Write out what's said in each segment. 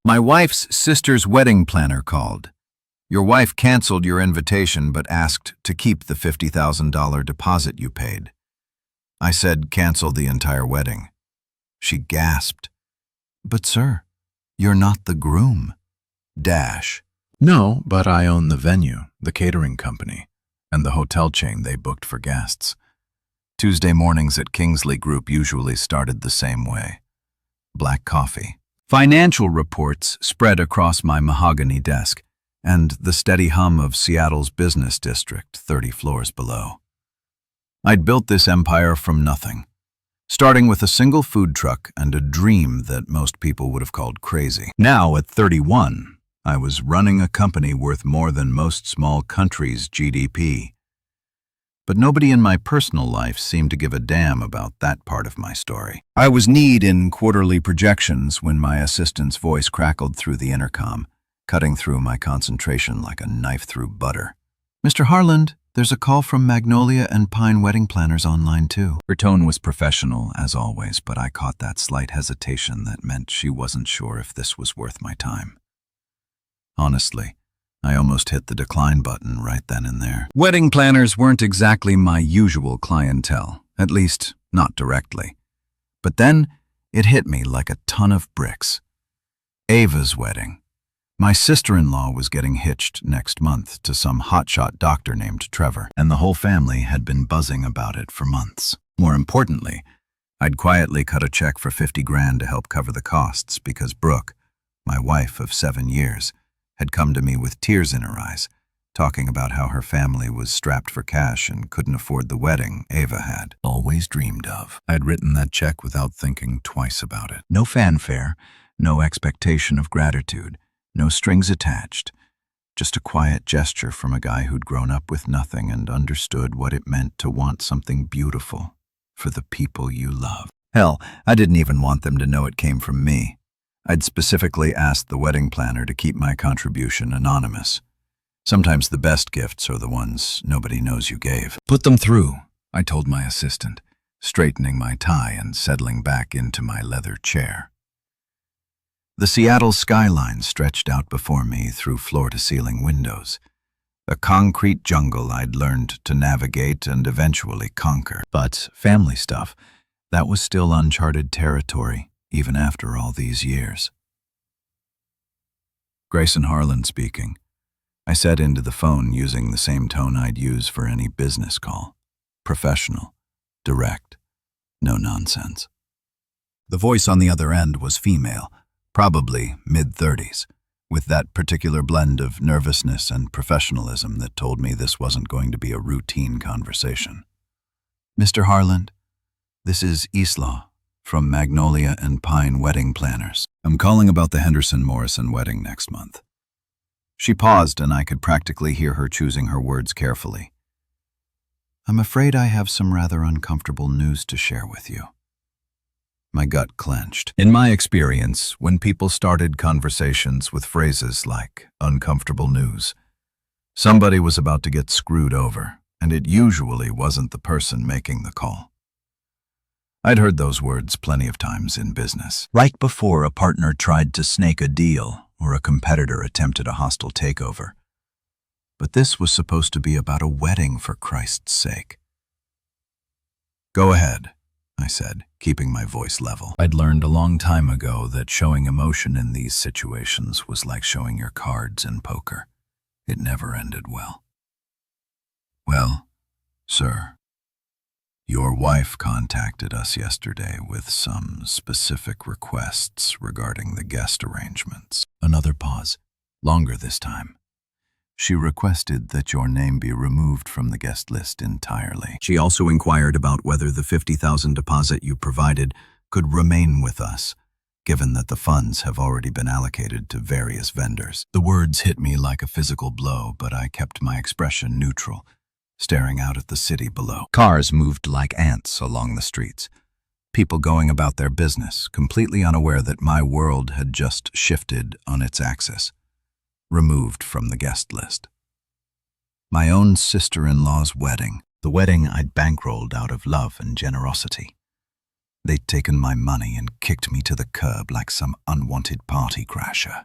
My wife's sister's wedding planner called. Your wife canceled your invitation but asked to keep the $50,000 deposit you paid. I said cancel the entire wedding. She gasped. But sir, you're not the groom. No, but I own the venue, the catering company, and the hotel chain they booked for guests. Tuesday mornings at Kingsley Group usually started the same way. Black coffee. Financial reports spread across my mahogany desk, and the steady hum of Seattle's business district 30 floors below. I'd built this empire from nothing, starting with a single food truck and a dream that most people would have called crazy. Now, at 31, I was running a company worth more than most small countries' GDP. But nobody in my personal life seemed to give a damn about that part of my story. I was kneed in quarterly projections when my assistant's voice crackled through the intercom, cutting through my concentration like a knife through butter. Mr. Harland, there's a call from Magnolia and Pine Wedding Planners online too. Her tone was professional, as always, but I caught that slight hesitation that meant she wasn't sure if this was worth my time. Honestly, I almost hit the decline button right then and there. Wedding planners weren't exactly my usual clientele, at least not directly. But then it hit me like a ton of bricks. Ava's wedding. My sister-in-law was getting hitched next month to some hotshot doctor named Trevor, and the whole family had been buzzing about it for months. More importantly, I'd quietly cut a check for $50,000 to help cover the costs because Brooke, my wife of 7 years, had come to me with tears in her eyes, talking about how her family was strapped for cash and couldn't afford the wedding Ava had always dreamed of. I'd written that check without thinking twice about it. No fanfare, no expectation of gratitude, no strings attached, just a quiet gesture from a guy who'd grown up with nothing and understood what it meant to want something beautiful for the people you love. Hell, I didn't even want them to know it came from me. I'd specifically asked the wedding planner to keep my contribution anonymous. Sometimes the best gifts are the ones nobody knows you gave. Put them through, I told my assistant, straightening my tie and settling back into my leather chair. The Seattle skyline stretched out before me through floor-to-ceiling windows, a concrete jungle I'd learned to navigate and eventually conquer. But family stuff, that was still uncharted territory, even after all these years. Grayson Harland speaking. I said into the phone using the same tone I'd use for any business call. Professional, direct, no nonsense. The voice on the other end was female, probably mid-30s, with that particular blend of nervousness and professionalism that told me this wasn't going to be a routine conversation. Mr. Harland, this is Islaw from Magnolia and Pine Wedding Planners. I'm calling about the Henderson Morrison wedding next month. She paused, and I could practically hear her choosing her words carefully. I'm afraid I have some rather uncomfortable news to share with you. My gut clenched. In my experience, when people started conversations with phrases like uncomfortable news, somebody was about to get screwed over, and it usually wasn't the person making the call. I'd heard those words plenty of times in business. Right before a partner tried to snake a deal or a competitor attempted a hostile takeover. But this was supposed to be about a wedding, for Christ's sake. Go ahead, I said, keeping my voice level. I'd learned a long time ago that showing emotion in these situations was like showing your cards in poker. It never ended well. Well, sir, your wife contacted us yesterday with some specific requests regarding the guest arrangements. Another pause, longer this time. She requested that your name be removed from the guest list entirely. She also inquired about whether the $50,000 deposit you provided could remain with us, given that the funds have already been allocated to various vendors. The words hit me like a physical blow, but I kept my expression neutral, staring out at the city below. Cars moved like ants along the streets, people going about their business, completely unaware that my world had just shifted on its axis, removed from the guest list. My own sister-in-law's wedding, the wedding I'd bankrolled out of love and generosity. They'd taken my money and kicked me to the curb like some unwanted party crasher.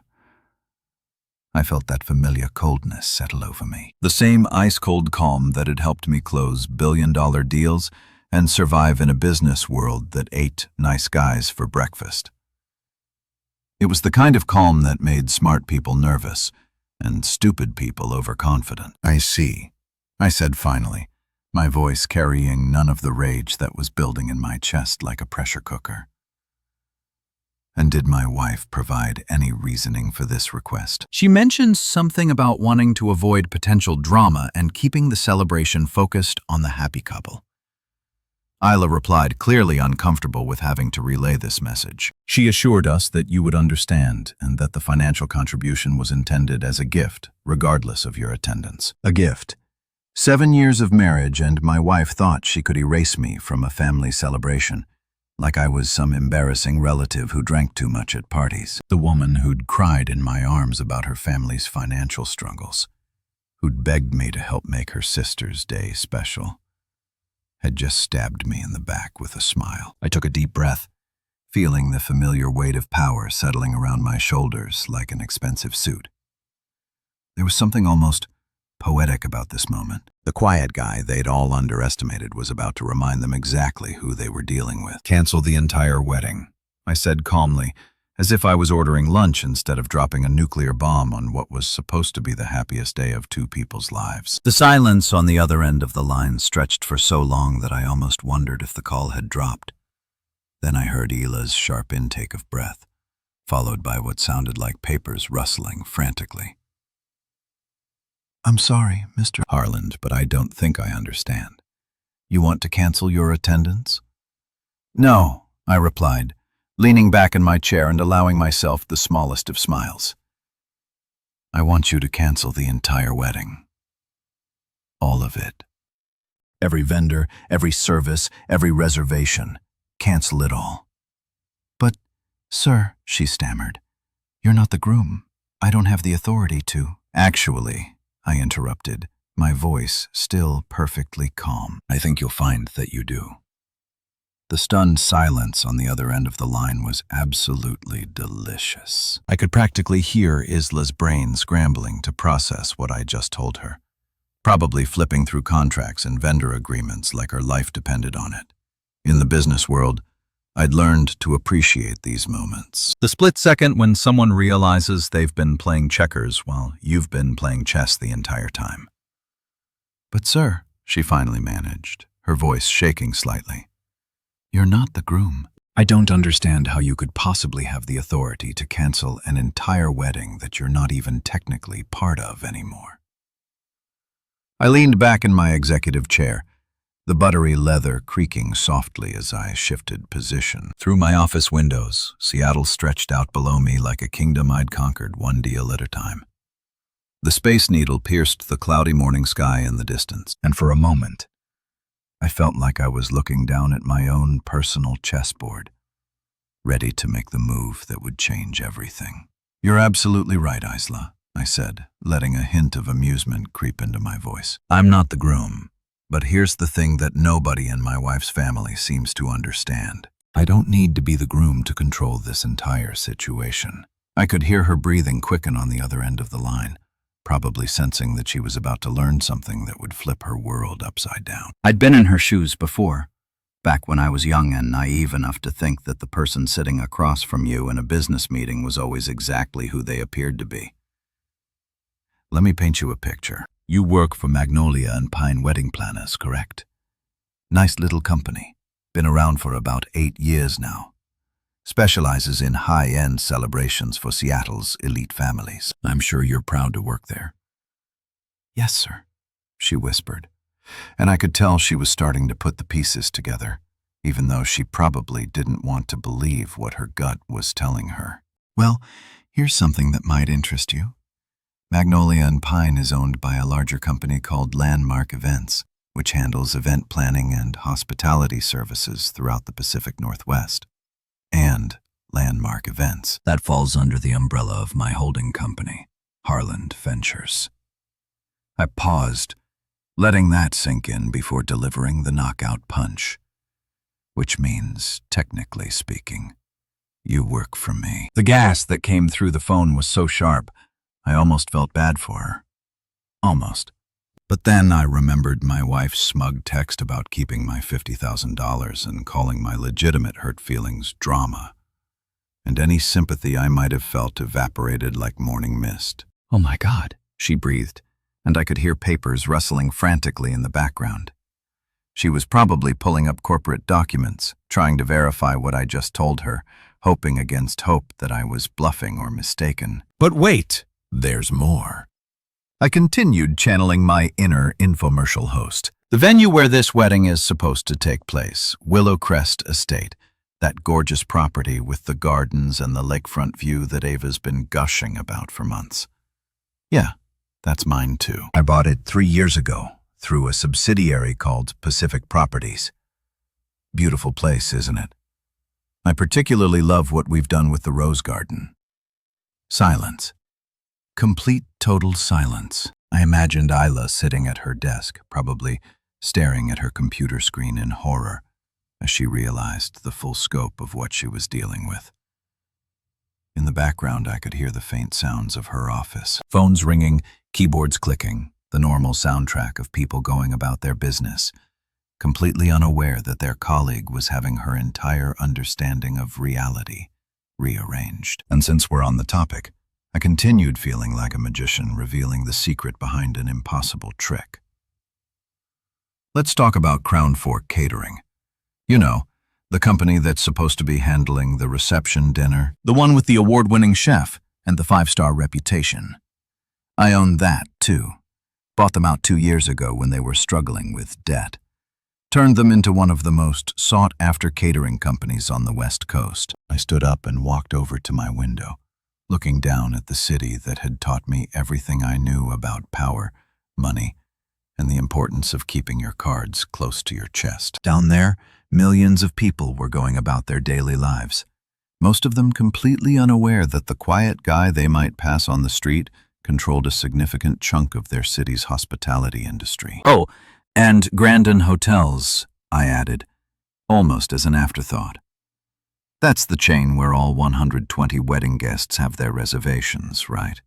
I felt that familiar coldness settle over me. The same ice-cold calm that had helped me close billion-dollar deals and survive in a business world that ate nice guys for breakfast. It was the kind of calm that made smart people nervous and stupid people overconfident. "I see," I said finally, my voice carrying none of the rage that was building in my chest like a pressure cooker. "And did my wife provide any reasoning for this request?" She mentioned something about wanting to avoid potential drama and keeping the celebration focused on the happy couple. Isla replied, clearly uncomfortable with having to relay this message. "She assured us that you would understand and that the financial contribution was intended as a gift, regardless of your attendance." A gift. 7 years of marriage, and my wife thought she could erase me from a family celebration, like I was some embarrassing relative who drank too much at parties. The woman who'd cried in my arms about her family's financial struggles, who'd begged me to help make her sister's day special, had just stabbed me in the back with a smile. I took a deep breath, feeling the familiar weight of power settling around my shoulders like an expensive suit. There was something almost poetic about this moment. The quiet guy they'd all underestimated was about to remind them exactly who they were dealing with. "Cancel the entire wedding," I said calmly, as if I was ordering lunch instead of dropping a nuclear bomb on what was supposed to be the happiest day of two people's lives. The silence on the other end of the line stretched for so long that I almost wondered if the call had dropped. Then I heard Ila's sharp intake of breath, followed by what sounded like papers rustling frantically. "I'm sorry, Mr. Harland, but I don't think I understand. You want to cancel your attendance?" "No," I replied, leaning back in my chair and allowing myself the smallest of smiles. "I want you to cancel the entire wedding. All of it. Every vendor, every service, every reservation. Cancel it all." "But, sir," she stammered, "you're not the groom. I don't have the authority to." "Actually," I interrupted, my voice still perfectly calm, "I think you'll find that you do." The stunned silence on the other end of the line was absolutely delicious. I could practically hear Isla's brain scrambling to process what I just told her, probably flipping through contracts and vendor agreements like her life depended on it. In the business world, I'd learned to appreciate these moments. The split second when someone realizes they've been playing checkers while you've been playing chess the entire time. "But sir," she finally managed, her voice shaking slightly, "you're not the groom. I don't understand how you could possibly have the authority to cancel an entire wedding that you're not even technically part of anymore." I leaned back in my executive chair, the buttery leather creaking softly as I shifted position. Through my office windows, Seattle stretched out below me like a kingdom I'd conquered one deal at a time. The Space Needle pierced the cloudy morning sky in the distance, and for a moment, I felt like I was looking down at my own personal chessboard, ready to make the move that would change everything. "You're absolutely right, Isla," I said, letting a hint of amusement creep into my voice. "I'm not the groom. But here's the thing that nobody in my wife's family seems to understand. I don't need to be the groom to control this entire situation." I could hear her breathing quicken on the other end of the line, probably sensing that she was about to learn something that would flip her world upside down. I'd been in her shoes before, back when I was young and naive enough to think that the person sitting across from you in a business meeting was always exactly who they appeared to be. Let me paint you a picture. You work for Magnolia and Pine Wedding Planners, correct? Nice little company. Been around for about 8 years now. Specializes in high-end celebrations for Seattle's elite families. I'm sure you're proud to work there. "Yes, sir," she whispered, and I could tell she was starting to put the pieces together, even though she probably didn't want to believe what her gut was telling her. "Well, here's something that might interest you. Magnolia and Pine is owned by a larger company called Landmark Events, which handles event planning and hospitality services throughout the Pacific Northwest. And Landmark Events, that falls under the umbrella of my holding company, Harland Ventures." I paused, letting that sink in before delivering the knockout punch. which means, technically speaking, you work for me. The gas that came through the phone was so sharp, I almost felt bad for her. Almost. But then I remembered my wife's smug text about keeping my $50,000 and calling my legitimate hurt feelings drama. And any sympathy I might have felt evaporated like morning mist. Oh my God, she breathed, and I could hear papers rustling frantically in the background. She was probably pulling up corporate documents, trying to verify what I just told her, hoping against hope that I was bluffing or mistaken. But wait, there's more. I continued channeling my inner infomercial host. The venue where this wedding is supposed to take place, Willow Crest Estate, that gorgeous property with the gardens and the lakefront view that Ava's been gushing about for months. Yeah, that's mine too. I bought it 3 years ago through a subsidiary called Pacific Properties. Beautiful place, isn't it? I particularly love what we've done with the rose garden. Silence. Complete, total silence. I imagined Isla sitting at her desk, probably staring at her computer screen in horror, as she realized the full scope of what she was dealing with. In the background, I could hear the faint sounds of her office. Phones ringing, keyboards clicking, the normal soundtrack of people going about their business, completely unaware that their colleague was having her entire understanding of reality rearranged. And since we're on the topic, I continued feeling like a magician revealing the secret behind an impossible trick. Let's talk about Crown Fork Catering. You know, the company that's supposed to be handling the reception dinner, the one with the award-winning chef and the 5-star reputation. I own that, too. Bought them out 2 years ago when they were struggling with debt. Turned them into one of the most sought-after catering companies on the West Coast. I stood up and walked over to my window, looking down at the city that had taught me everything I knew about power, money, and the importance of keeping your cards close to your chest. Down there, millions of people were going about their daily lives, most of them completely unaware that the quiet guy they might pass on the street controlled a significant chunk of their city's hospitality industry. Oh, and Grandin Hotels, I added, almost as an afterthought. That's the chain where all 120 wedding guests have their reservations, right?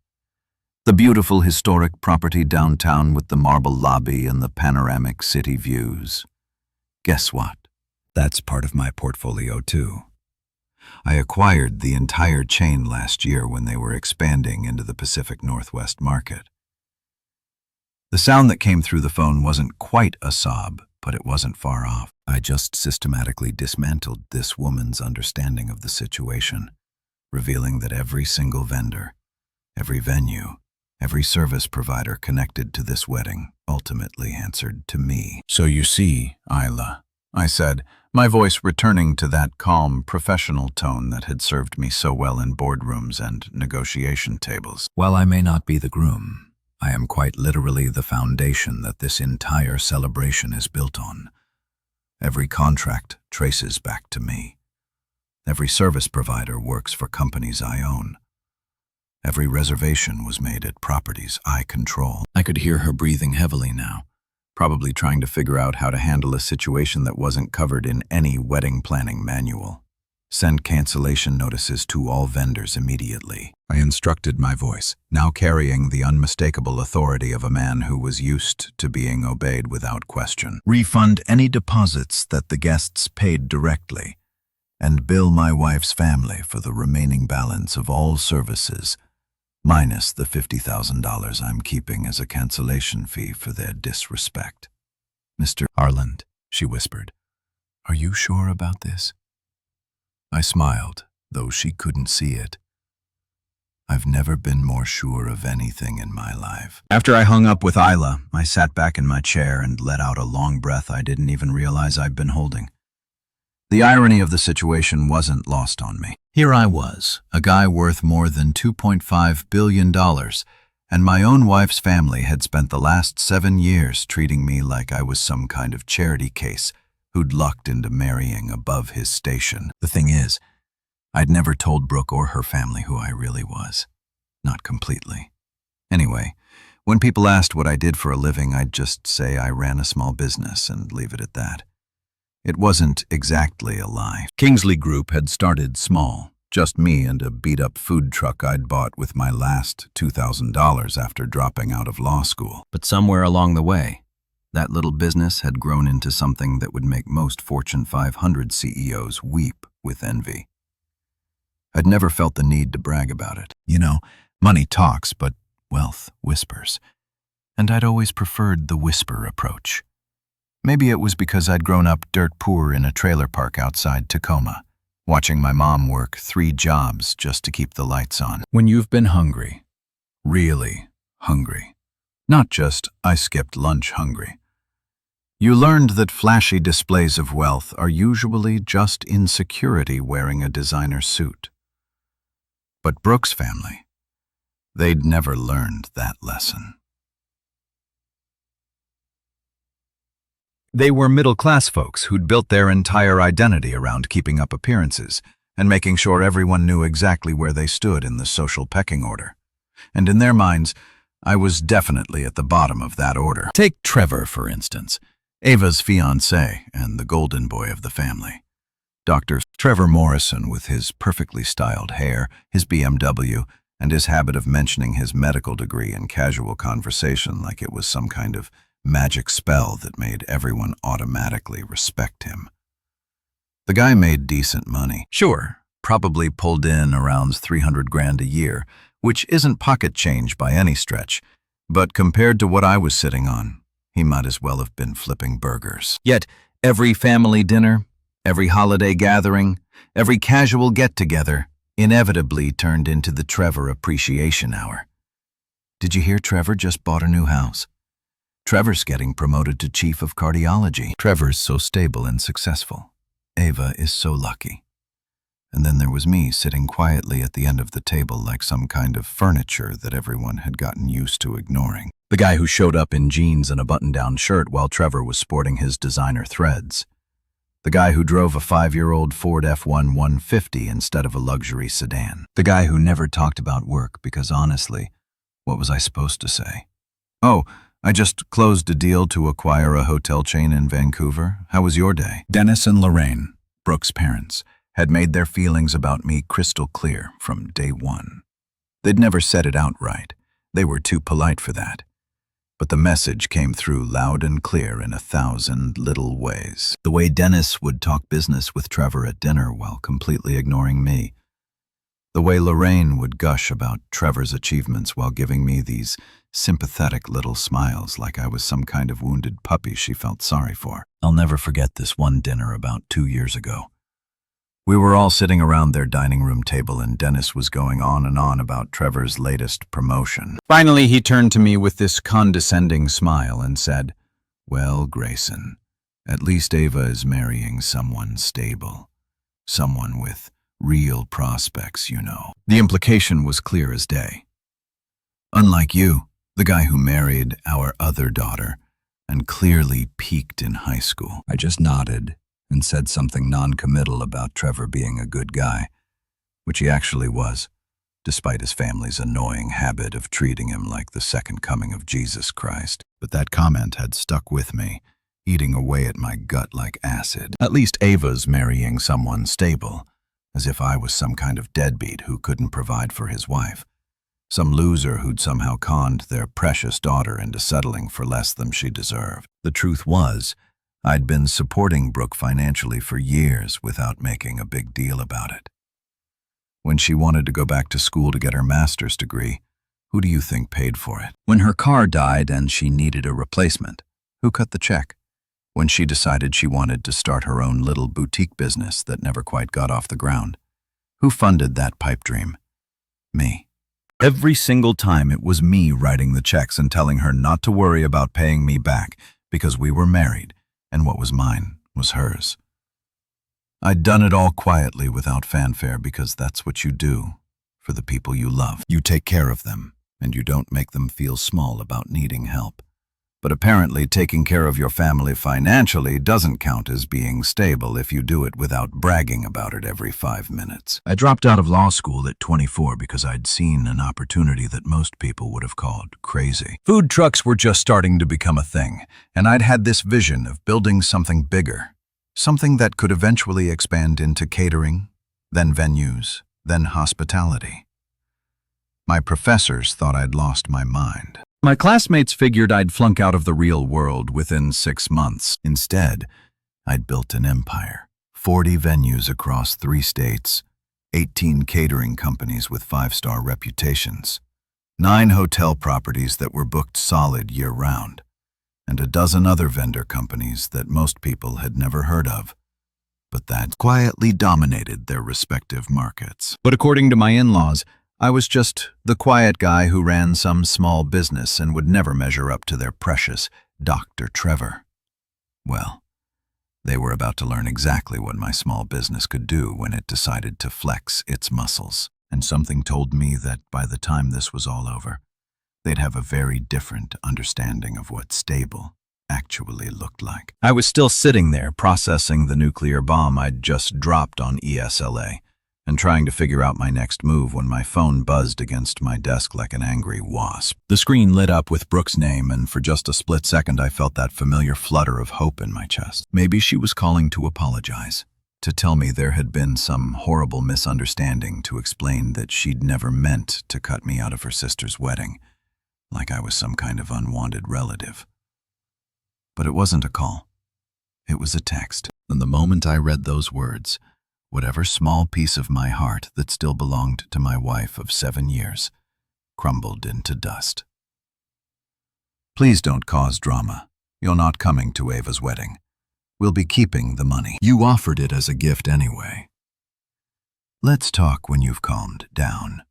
The beautiful historic property downtown with the marble lobby and the panoramic city views. Guess what? That's part of my portfolio too. I acquired the entire chain last year when they were expanding into the Pacific Northwest market. The sound that came through the phone wasn't quite a sob, but it wasn't far off. I just systematically dismantled this woman's understanding of the situation, revealing that every single vendor, every venue, every service provider connected to this wedding ultimately answered to me. So you see, Isla, I said, my voice returning to that calm, professional tone that had served me so well in boardrooms and negotiation tables. While I may not be the groom, I am quite literally the foundation that this entire celebration is built on. Every contract traces back to me. Every service provider works for companies I own. Every reservation was made at properties I control. I could hear her breathing heavily now, probably trying to figure out how to handle a situation that wasn't covered in any wedding planning manual. Send cancellation notices to all vendors immediately. I instructed my voice, now carrying the unmistakable authority of a man who was used to being obeyed without question. Refund any deposits that the guests paid directly, and bill my wife's family for the remaining balance of all services, minus the $50,000 I'm keeping as a cancellation fee for their disrespect. Mr. Harland, she whispered, are you sure about this? I smiled, though she couldn't see it. I've never been more sure of anything in my life. After I hung up with Isla, I sat back in my chair and let out a long breath I didn't even realize I'd been holding. The irony of the situation wasn't lost on me. Here I was, a guy worth more than $2.5 billion, and my own wife's family had spent the last 7 years treating me like I was some kind of charity case who'd lucked into marrying above his station. The thing is, I'd never told Brooke or her family who I really was. Not completely. Anyway, when people asked what I did for a living, I'd just say I ran a small business and leave it at that. It wasn't exactly a lie. Kingsley Group had started small, just me and a beat-up food truck I'd bought with my last $2,000 after dropping out of law school. But somewhere along the way, that little business had grown into something that would make most Fortune 500 CEOs weep with envy. I'd never felt the need to brag about it. You know, money talks, but wealth whispers. And I'd always preferred the whisper approach. Maybe it was because I'd grown up dirt poor in a trailer park outside Tacoma, watching my mom work 3 jobs just to keep the lights on. When you've been hungry, really hungry, not just I skipped lunch hungry, you learned that flashy displays of wealth are usually just insecurity wearing a designer suit. But Brooks' family, they'd never learned that lesson. They were middle-class folks who'd built their entire identity around keeping up appearances and making sure everyone knew exactly where they stood in the social pecking order. And in their minds, I was definitely at the bottom of that order. Take Trevor, for instance, Ava's fiancé and the golden boy of the family. Dr. Trevor Morrison, with his perfectly styled hair, his BMW, and his habit of mentioning his medical degree in casual conversation like it was some kind of magic spell that made everyone automatically respect him. The guy made decent money. Sure, probably pulled in around $300,000 a year, which isn't pocket change by any stretch, but compared to what I was sitting on, he might as well have been flipping burgers. Yet, every family dinner, every holiday gathering, every casual get-together inevitably turned into the Trevor Appreciation Hour. Did you hear Trevor just bought a new house? Trevor's getting promoted to chief of cardiology. Trevor's so stable and successful. Ava is so lucky. And then there was me sitting quietly at the end of the table like some kind of furniture that everyone had gotten used to ignoring. The guy who showed up in jeans and a button-down shirt while Trevor was sporting his designer threads. The guy who drove a 5-year-old Ford F1 150 instead of a luxury sedan. The guy who never talked about work because honestly, what was I supposed to say? Oh, I just closed a deal to acquire a hotel chain in Vancouver. How was your day? Dennis and Lorraine, Brooks' parents, had made their feelings about me crystal clear from day one. They'd never said it outright. They were too polite for that. But the message came through loud and clear in 1,000 little ways. The way Dennis would talk business with Trevor at dinner while completely ignoring me. The way Lorraine would gush about Trevor's achievements while giving me these sympathetic little smiles like I was some kind of wounded puppy she felt sorry for. I'll never forget this one dinner about 2 years ago. We were all sitting around their dining room table and Dennis was going on and on about Trevor's latest promotion. Finally, he turned to me with this condescending smile and said, "Well, Grayson, at least Ava is marrying someone stable. Someone with real prospects, you know." The implication was clear as day. Unlike you, the guy who married our other daughter and clearly peaked in high school. I just nodded and said something non-committal about Trevor being a good guy, which he actually was, despite his family's annoying habit of treating him like the second coming of Jesus Christ. But that comment had stuck with me, eating away at my gut like acid. At least Ava's marrying someone stable, as if I was some kind of deadbeat who couldn't provide for his wife. Some loser who'd somehow conned their precious daughter into settling for less than she deserved. The truth was, I'd been supporting Brooke financially for years without making a big deal about it. When she wanted to go back to school to get her master's degree, who do you think paid for it? When her car died and she needed a replacement, who cut the check? When she decided she wanted to start her own little boutique business that never quite got off the ground, who funded that pipe dream? Me. Every single time it was me writing the checks and telling her not to worry about paying me back because we were married and what was mine was hers. I'd done it all quietly without fanfare because that's what you do for the people you love. You take care of them and you don't make them feel small about needing help. But apparently taking care of your family financially doesn't count as being stable if you do it without bragging about it every 5 minutes. I dropped out of law school at 24 because I'd seen an opportunity that most people would have called crazy. Food trucks were just starting to become a thing, and I'd had this vision of building something bigger, Something that could eventually expand into catering, then venues, then hospitality. My professors thought I'd lost my mind. My classmates figured I'd flunk out of the real world within 6 months. Instead, I'd built an empire. 40 venues across 3 states, 18 catering companies with 5-star reputations, 9 hotel properties that were booked solid year-round, and a dozen other vendor companies that most people had never heard of, but that quietly dominated their respective markets. But according to my in-laws, I was just the quiet guy who ran some small business and would never measure up to their precious Dr. Trevor. Well, they were about to learn exactly what my small business could do when it decided to flex its muscles. And something told me that by the time this was all over, they'd have a very different understanding of what stable actually looked like. I was still sitting there processing the nuclear bomb I'd just dropped on ESLA and trying to figure out my next move when my phone buzzed against my desk like an angry wasp. The screen lit up with Brooke's name, and for just a split second I felt that familiar flutter of hope in my chest. Maybe she was calling to apologize, to tell me there had been some horrible misunderstanding, to explain that she'd never meant to cut me out of her sister's wedding, like I was some kind of unwanted relative. But it wasn't a call. It was a text. And the moment I read those words, whatever small piece of my heart that still belonged to my wife of 7 years crumbled into dust. Please don't cause drama. You're not coming to Ava's wedding. We'll be keeping the money. You offered it as a gift anyway. Let's talk when you've calmed down.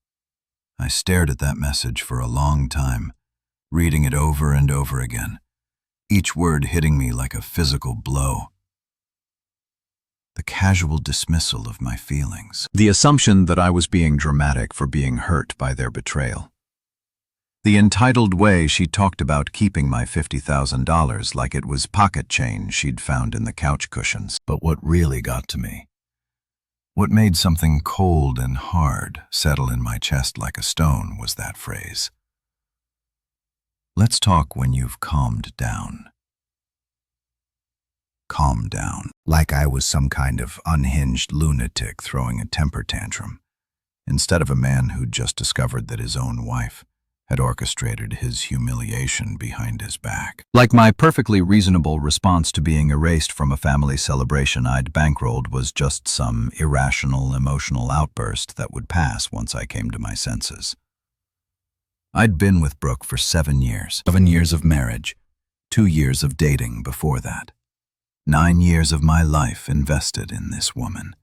I stared at that message for a long time, reading it over and over again, each word hitting me like a physical blow. The casual dismissal of my feelings. The assumption that I was being dramatic for being hurt by their betrayal. The entitled way she talked about keeping my $50,000 like it was pocket change she'd found in the couch cushions. But what really got to me, what made something cold and hard settle in my chest like a stone, was that phrase. Let's talk when you've calmed down. Calm down, like I was some kind of unhinged lunatic throwing a temper tantrum, instead of a man who'd just discovered that his own wife had orchestrated his humiliation behind his back. Like my perfectly reasonable response to being erased from a family celebration I'd bankrolled was just some irrational emotional outburst that would pass once I came to my senses. I'd been with Brooke for 7 years. 7 years of marriage, 2 years of dating before that. 9 years of my life invested in this woman.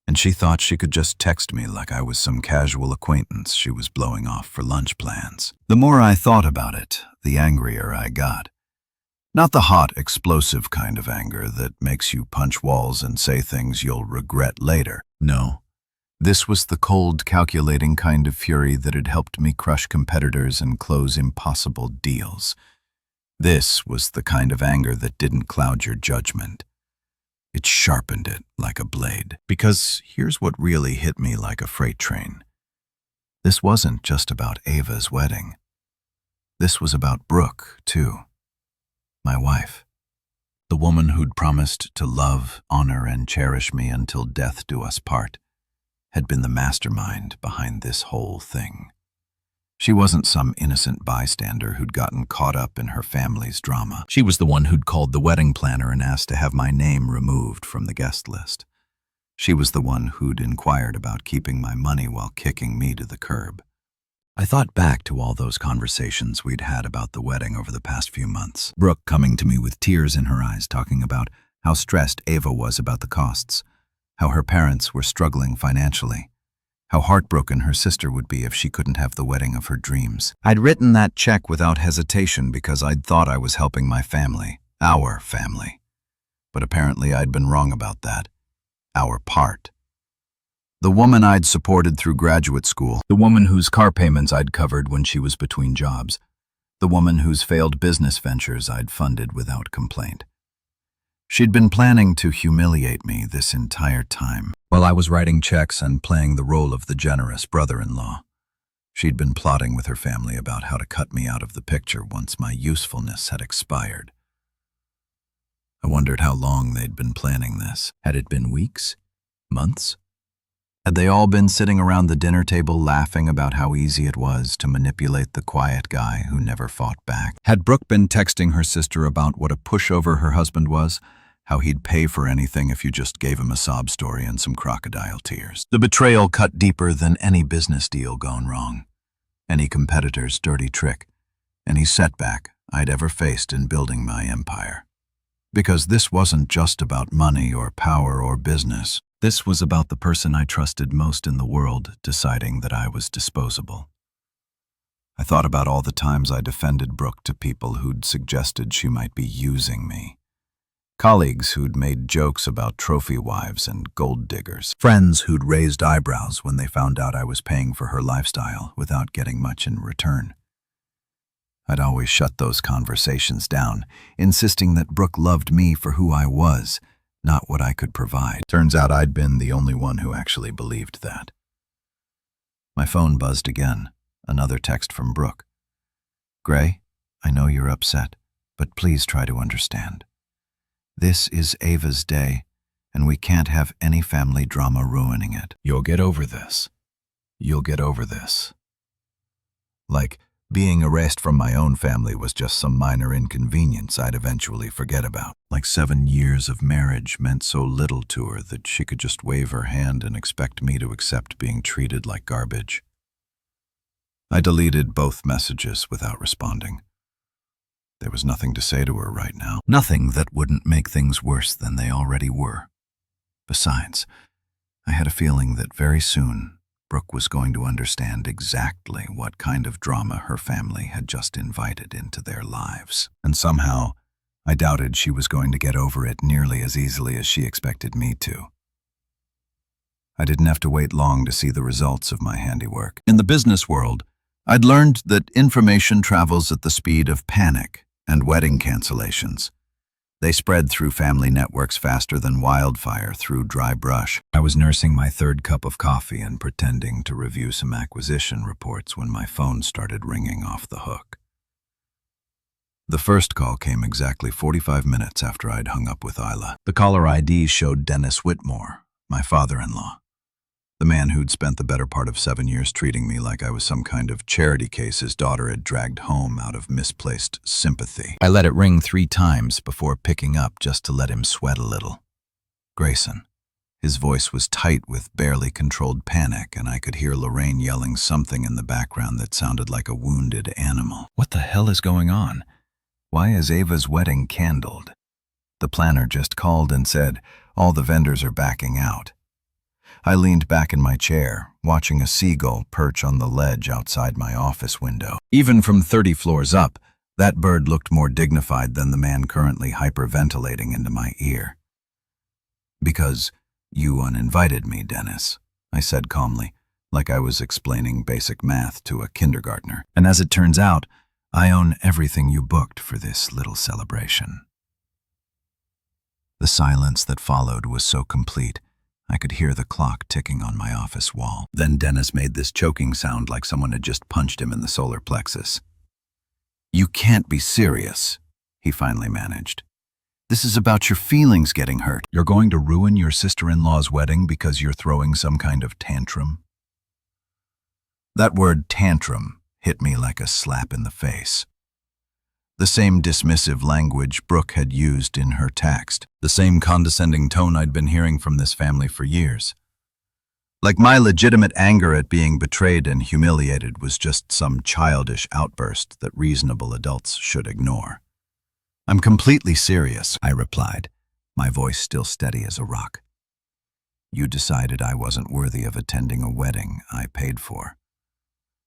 And she thought she could just text me like I was some casual acquaintance she was blowing off for lunch plans. The more I thought about it, the angrier I got. Not the hot, explosive kind of anger that makes you punch walls and say things you'll regret later. No. This was the cold, calculating kind of fury that had helped me crush competitors and close impossible deals. This was the kind of anger that didn't cloud your judgment. It sharpened it like a blade. Because here's what really hit me like a freight train. This wasn't just about Ava's wedding. This was about Brooke, too. My wife. The woman who'd promised to love, honor, and cherish me until death do us part, had been the mastermind behind this whole thing. She wasn't some innocent bystander who'd gotten caught up in her family's drama. She was the one who'd called the wedding planner and asked to have my name removed from the guest list. She was the one who'd inquired about keeping my money while kicking me to the curb. I thought back to all those conversations we'd had about the wedding over the past few months. Brooke coming to me with tears in her eyes, talking about how stressed Ava was about the costs, how her parents were struggling financially, how heartbroken her sister would be if she couldn't have the wedding of her dreams. I'd written that check without hesitation because I'd thought I was helping my family, our family. But apparently I'd been wrong about that. Our part. The woman I'd supported through graduate school, the woman whose car payments I'd covered when she was between jobs, the woman whose failed business ventures I'd funded without complaint. She'd been planning to humiliate me this entire time. While I was writing checks and playing the role of the generous brother-in-law, she'd been plotting with her family about how to cut me out of the picture once my usefulness had expired. I wondered how long they'd been planning this. Had it been weeks? Months? Had they all been sitting around the dinner table laughing about how easy it was to manipulate the quiet guy who never fought back? Had Brooke been texting her sister about what a pushover her husband was? How he'd pay for anything if you just gave him a sob story and some crocodile tears? The betrayal cut deeper than any business deal gone wrong, any competitor's dirty trick, any setback I'd ever faced in building my empire. Because this wasn't just about money or power or business. This was about the person I trusted most in the world deciding that I was disposable. I thought about all the times I defended Brooke to people who'd suggested she might be using me. Colleagues who'd made jokes about trophy wives and gold diggers. Friends who'd raised eyebrows when they found out I was paying for her lifestyle without getting much in return. I'd always shut those conversations down, insisting that Brooke loved me for who I was, not what I could provide. Turns out I'd been the only one who actually believed that. My phone buzzed again, another text from Brooke. "Gray, I know you're upset, but please try to understand. This is Ava's day, and we can't have any family drama ruining it. You'll get over this. You'll get over this." Like, being erased from my own family was just some minor inconvenience I'd eventually forget about. Like 7 years of marriage meant so little to her that she could just wave her hand and expect me to accept being treated like garbage. I deleted both messages without responding. There was nothing to say to her right now. Nothing that wouldn't make things worse than they already were. Besides, I had a feeling that very soon Brooke was going to understand exactly what kind of drama her family had just invited into their lives. And somehow, I doubted she was going to get over it nearly as easily as she expected me to. I didn't have to wait long to see the results of my handiwork. In the business world, I'd learned that information travels at the speed of panic and wedding cancellations. They spread through family networks faster than wildfire through dry brush. I was nursing my third cup of coffee and pretending to review some acquisition reports when my phone started ringing off the hook. The first call came exactly 45 minutes after I'd hung up with Isla. The caller ID showed Dennis Whitmore, my father-in-law, the man who'd spent the better part of 7 years treating me like I was some kind of charity case his daughter had dragged home out of misplaced sympathy. I let it ring 3 times before picking up just to let him sweat a little. Grayson. His voice was tight with barely controlled panic, and I could hear Lorraine yelling something in the background that sounded like a wounded animal. What the hell is going on? Why is Ava's wedding candled? The planner just called and said, all the vendors are backing out. I leaned back in my chair, watching a seagull perch on the ledge outside my office window. Even from 30 floors up, that bird looked more dignified than the man currently hyperventilating into my ear. "Because you uninvited me, Dennis," I said calmly, like I was explaining basic math to a kindergartner. "And as it turns out, I own everything you booked for this little celebration." The silence that followed was so complete, I could hear the clock ticking on my office wall. Then Dennis made this choking sound like someone had just punched him in the solar plexus. "You can't be serious," he finally managed. "This is about your feelings getting hurt. You're going to ruin your sister-in-law's wedding because you're throwing some kind of tantrum?" That word tantrum hit me like a slap in the face. The same dismissive language Brooke had used in her text, the same condescending tone I'd been hearing from this family for years. Like my legitimate anger at being betrayed and humiliated was just some childish outburst that reasonable adults should ignore. "I'm completely serious," I replied, my voice still steady as a rock. "You decided I wasn't worthy of attending a wedding I paid for.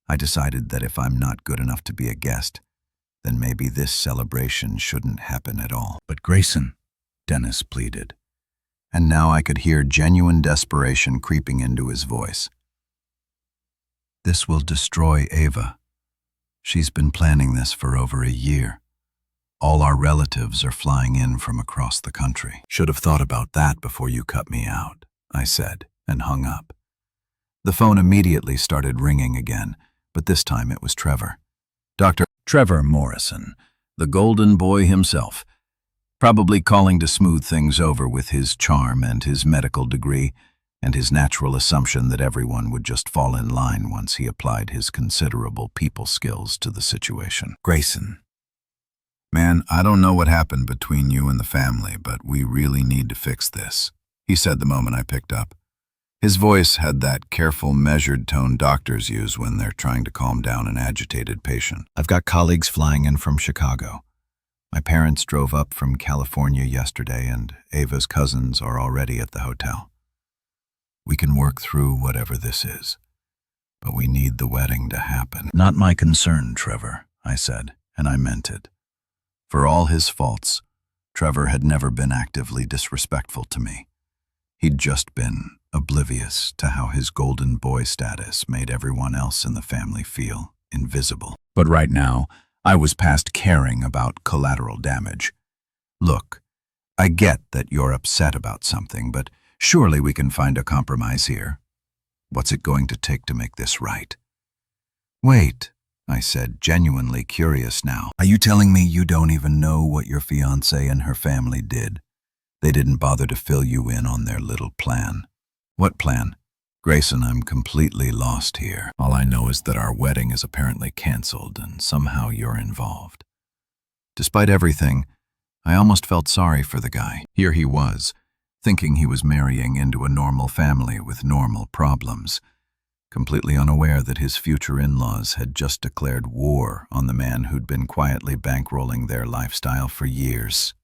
I decided that if I'm not good enough to be a guest, then maybe this celebration shouldn't happen at all." "But Grayson," Dennis pleaded. And now I could hear genuine desperation creeping into his voice. "This will destroy Ava. She's been planning this for over a year. All our relatives are flying in from across the country." "Should have thought about that before you cut me out," I said, and hung up. The phone immediately started ringing again, but this time it was Trevor. Dr. Trevor Morrison, the golden boy himself. probably calling to smooth things over with his charm and his medical degree and his natural assumption that everyone would just fall in line once he applied his considerable people skills to the situation. Grayson. Man, I don't know what happened between you and the family, but we really need to fix this, he said the moment I picked up. His voice had that careful, measured tone doctors use when they're trying to calm down an agitated patient. I've got colleagues flying in from Chicago. My parents drove up from California yesterday, and Ava's cousins are already at the hotel. We can work through whatever this is, but we need the wedding to happen. Not my concern, Trevor, I said, and I meant it. For all his faults, Trevor had never been actively disrespectful to me. He'd just been oblivious to how his golden boy status made everyone else in the family feel invisible. But right now, I was past caring about collateral damage. Look, I get that you're upset about something, but surely we can find a compromise here. What's it going to take to make this right? Wait, I said, genuinely curious now. Are you telling me you don't even know what your fiancée and her family did? They didn't bother to fill you in on their little plan. What plan? Grayson, I'm completely lost here. All I know is that our wedding is apparently canceled and somehow you're involved. Despite everything, I almost felt sorry for the guy. Here he was, thinking he was marrying into a normal family with normal problems, completely unaware that his future in-laws had just declared war on the man who'd been quietly bankrolling their lifestyle for years.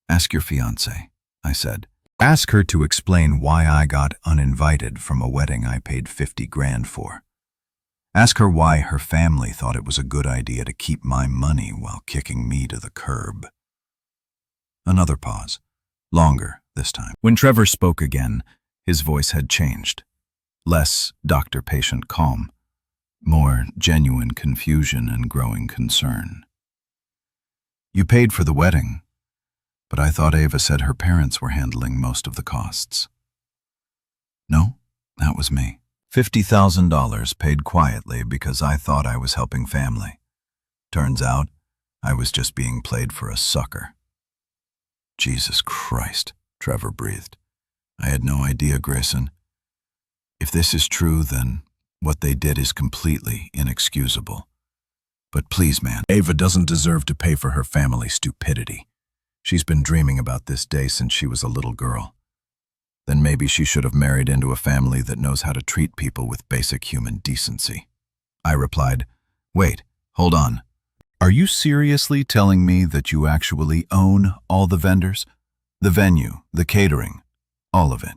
Ask your fiancée, I said. Ask her to explain why I got uninvited from a wedding I paid 50 grand for. Ask her why her family thought it was a good idea to keep my money while kicking me to the curb. Another pause. Longer this time. When Trevor spoke again, his voice had changed. Less doctor-patient calm, more genuine confusion and growing concern. You paid for the wedding, but I thought Ava said her parents were handling most of the costs. No, that was me. $50,000 paid quietly because I thought I was helping family. Turns out, I was just being played for a sucker. Jesus Christ, Trevor breathed. I had no idea, Grayson. If this is true, then what they did is completely inexcusable. But please, man, Ava doesn't deserve to pay for her family's stupidity. She's been dreaming about this day since she was a little girl. Then maybe she should have married into a family that knows how to treat people with basic human decency. I replied, wait, hold on. Are you seriously telling me that you actually own all the vendors? The venue, the catering, all of it?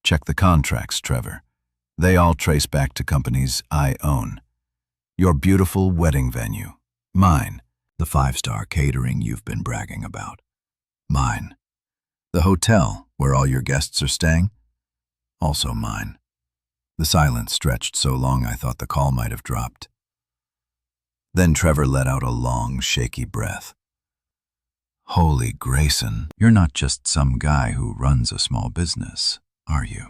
Check the contracts, Trevor. They all trace back to companies I own. Your beautiful wedding venue, mine. The 5-star catering you've been bragging about, mine. The hotel where all your guests are staying, also mine. The silence stretched so long I thought the call might have dropped. Then Trevor let out a long, shaky breath. Holy Grayson, you're not just some guy who runs a small business, are you?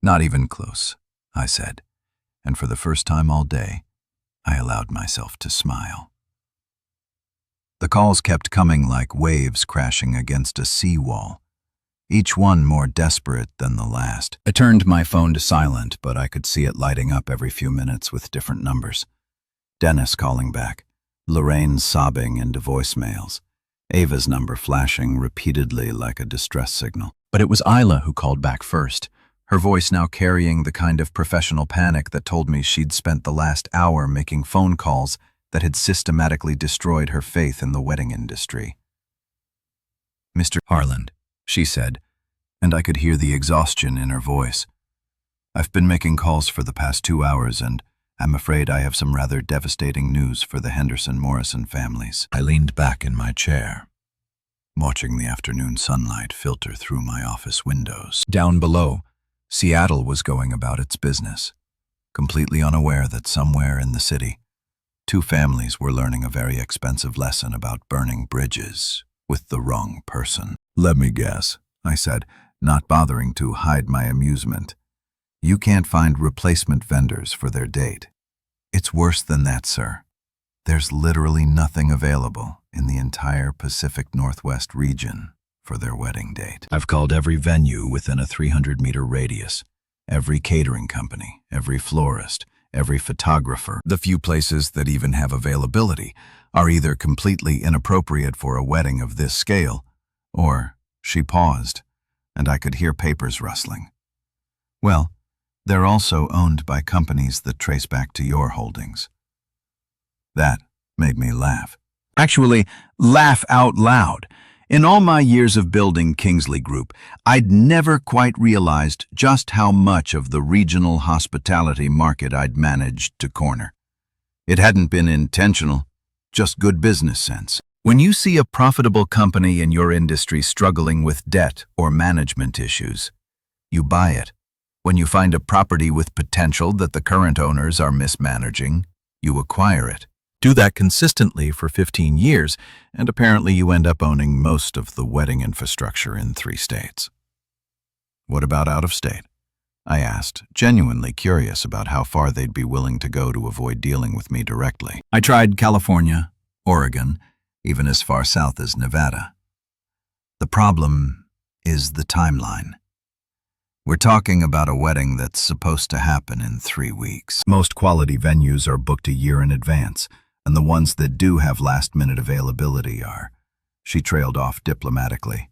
Not even close, I said, and for the first time all day, I allowed myself to smile. The calls kept coming like waves crashing against a seawall, each one more desperate than the last. I turned my phone to silent, but I could see it lighting up every few minutes with different numbers. Dennis calling back, Lorraine sobbing into voicemails, Ava's number flashing repeatedly like a distress signal. But it was Isla who called back first, her voice now carrying the kind of professional panic that told me she'd spent the last hour making phone calls that had systematically destroyed her faith in the wedding industry. Mr. Harland, she said, and I could hear the exhaustion in her voice. I've been making calls for the past 2 hours, and I'm afraid I have some rather devastating news for the Henderson-Morrison families. I leaned back in my chair, watching the afternoon sunlight filter through my office windows. Down below, Seattle was going about its business, completely unaware that somewhere in the city, 2 families were learning a very expensive lesson about burning bridges with the wrong person. Let me guess, I said, not bothering to hide my amusement. You can't find replacement vendors for their date. It's worse than that, sir. There's literally nothing available, in the entire Pacific Northwest region for their wedding date. I've called every venue within a 300-meter radius, every catering company, every florist, every photographer. The few places that even have availability are either completely inappropriate for a wedding of this scale, or she paused, and I could hear papers rustling. Well, they're also owned by companies that trace back to your holdings. That made me laugh. Actually, laugh out loud. In all my years of building Kingsley Group, I'd never quite realized just how much of the regional hospitality market I'd managed to corner. It hadn't been intentional, just good business sense. When you see a profitable company in your industry struggling with debt or management issues, you buy it. When you find a property with potential that the current owners are mismanaging, you acquire it. Do that consistently for 15 years, and apparently you end up owning most of the wedding infrastructure in 3 states. What about out of state? I asked, genuinely curious about how far they'd be willing to go to avoid dealing with me directly. I tried California, Oregon, even as far south as Nevada. The problem is the timeline. We're talking about a wedding that's supposed to happen in 3 weeks. Most quality venues are booked a year in advance, and the ones that do have last-minute availability are. She trailed off diplomatically.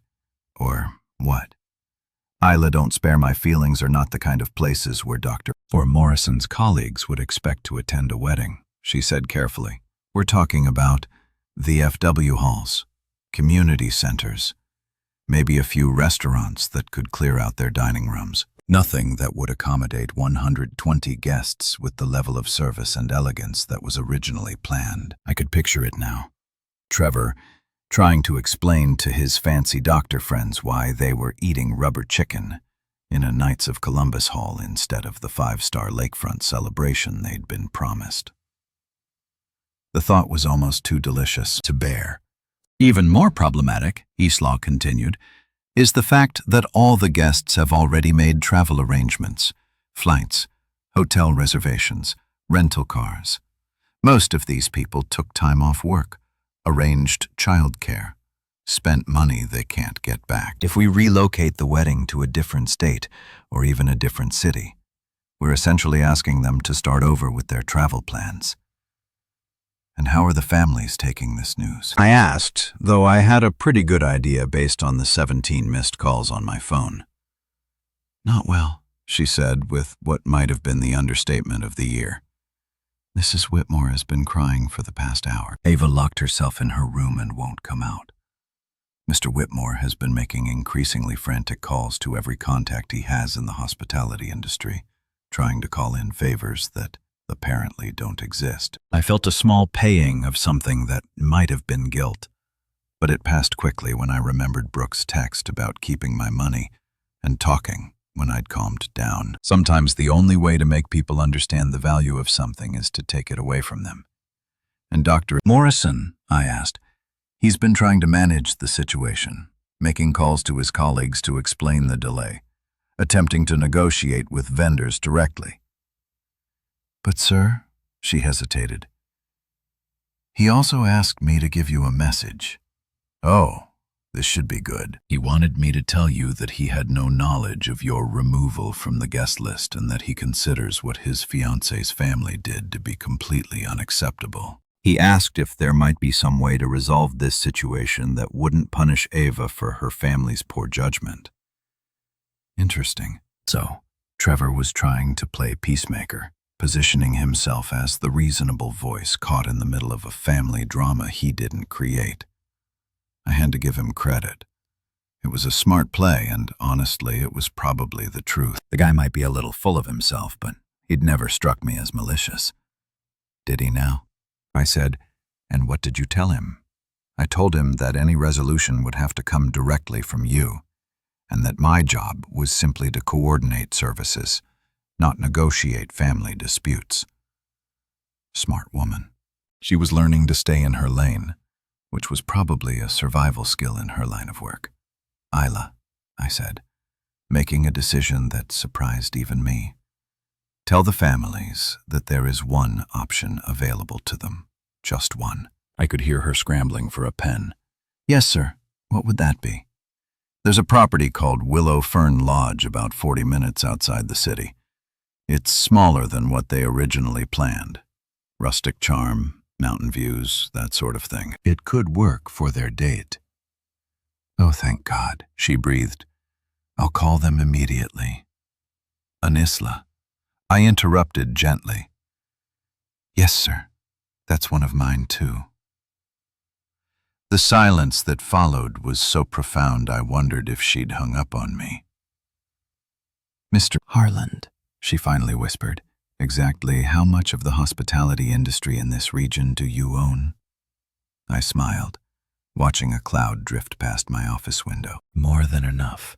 Or what? Isla Don't Spare My Feelings are not the kind of places where Dr. or Morrison's colleagues would expect to attend a wedding, she said carefully. We're talking about VFW halls, community centers, maybe a few restaurants that could clear out their dining rooms. Nothing that would accommodate 120 guests with the level of service and elegance that was originally planned. I could picture it now. Trevor trying to explain to his fancy doctor friends why they were eating rubber chicken in a Knights of Columbus hall instead of the 5-star lakefront celebration they'd been promised. The thought was almost too delicious to bear. Even more problematic, Eastlaw continued, is the fact that all the guests have already made travel arrangements, flights, hotel reservations, rental cars. Most of these people took time off work, arranged childcare, spent money they can't get back. If we relocate the wedding to a different state or even a different city, we're essentially asking them to start over with their travel plans. And how are the families taking this news? I asked, though I had a pretty good idea based on the 17 missed calls on my phone. Not well, she said with what might have been the understatement of the year. Mrs. Whitmore has been crying for the past hour. Ava locked herself in her room and won't come out. Mr. Whitmore has been making increasingly frantic calls to every contact he has in the hospitality industry, trying to call in favors that apparently don't exist. I felt a small paying of something that might have been guilt, but it passed quickly when I remembered Brooke's text about keeping my money and talking when I'd calmed down. Sometimes the only way to make people understand the value of something is to take it away from them. And Dr. Morrison, I asked, he's been trying to manage the situation, making calls to his colleagues to explain the delay, attempting to negotiate with vendors directly. But, sir, she hesitated. He also asked me to give you a message. Oh, this should be good. He wanted me to tell you that he had no knowledge of your removal from the guest list and that he considers what his fiancé's family did to be completely unacceptable. He asked if there might be some way to resolve this situation that wouldn't punish Ava for her family's poor judgment. Interesting. So, Trevor was trying to play peacemaker, positioning himself as the reasonable voice caught in the middle of a family drama he didn't create. I had to give him credit. It was a smart play, and honestly, it was probably the truth. The guy might be a little full of himself, but he'd never struck me as malicious. Did he now? I said, and what did you tell him? I told him that any resolution would have to come directly from you, and that my job was simply to coordinate services, not negotiate family disputes. Smart woman. She was learning to stay in her lane, which was probably a survival skill in her line of work. Isla, I said, making a decision that surprised even me. Tell the families that there is one option available to them, just one. I could hear her scrambling for a pen. Yes, sir. What would that be? There's a property called Willow Fern Lodge about 40 minutes outside the city. It's smaller than what they originally planned. Rustic charm, mountain views, that sort of thing. It could work for their date. Oh, thank God, she breathed. I'll call them immediately. Anisla. I interrupted gently. Yes, sir. That's one of mine, too. The silence that followed was so profound I wondered if she'd hung up on me. Mr. Harland, she finally whispered, exactly how much of the hospitality industry in this region do you own? I smiled, watching a cloud drift past my office window. More than enough.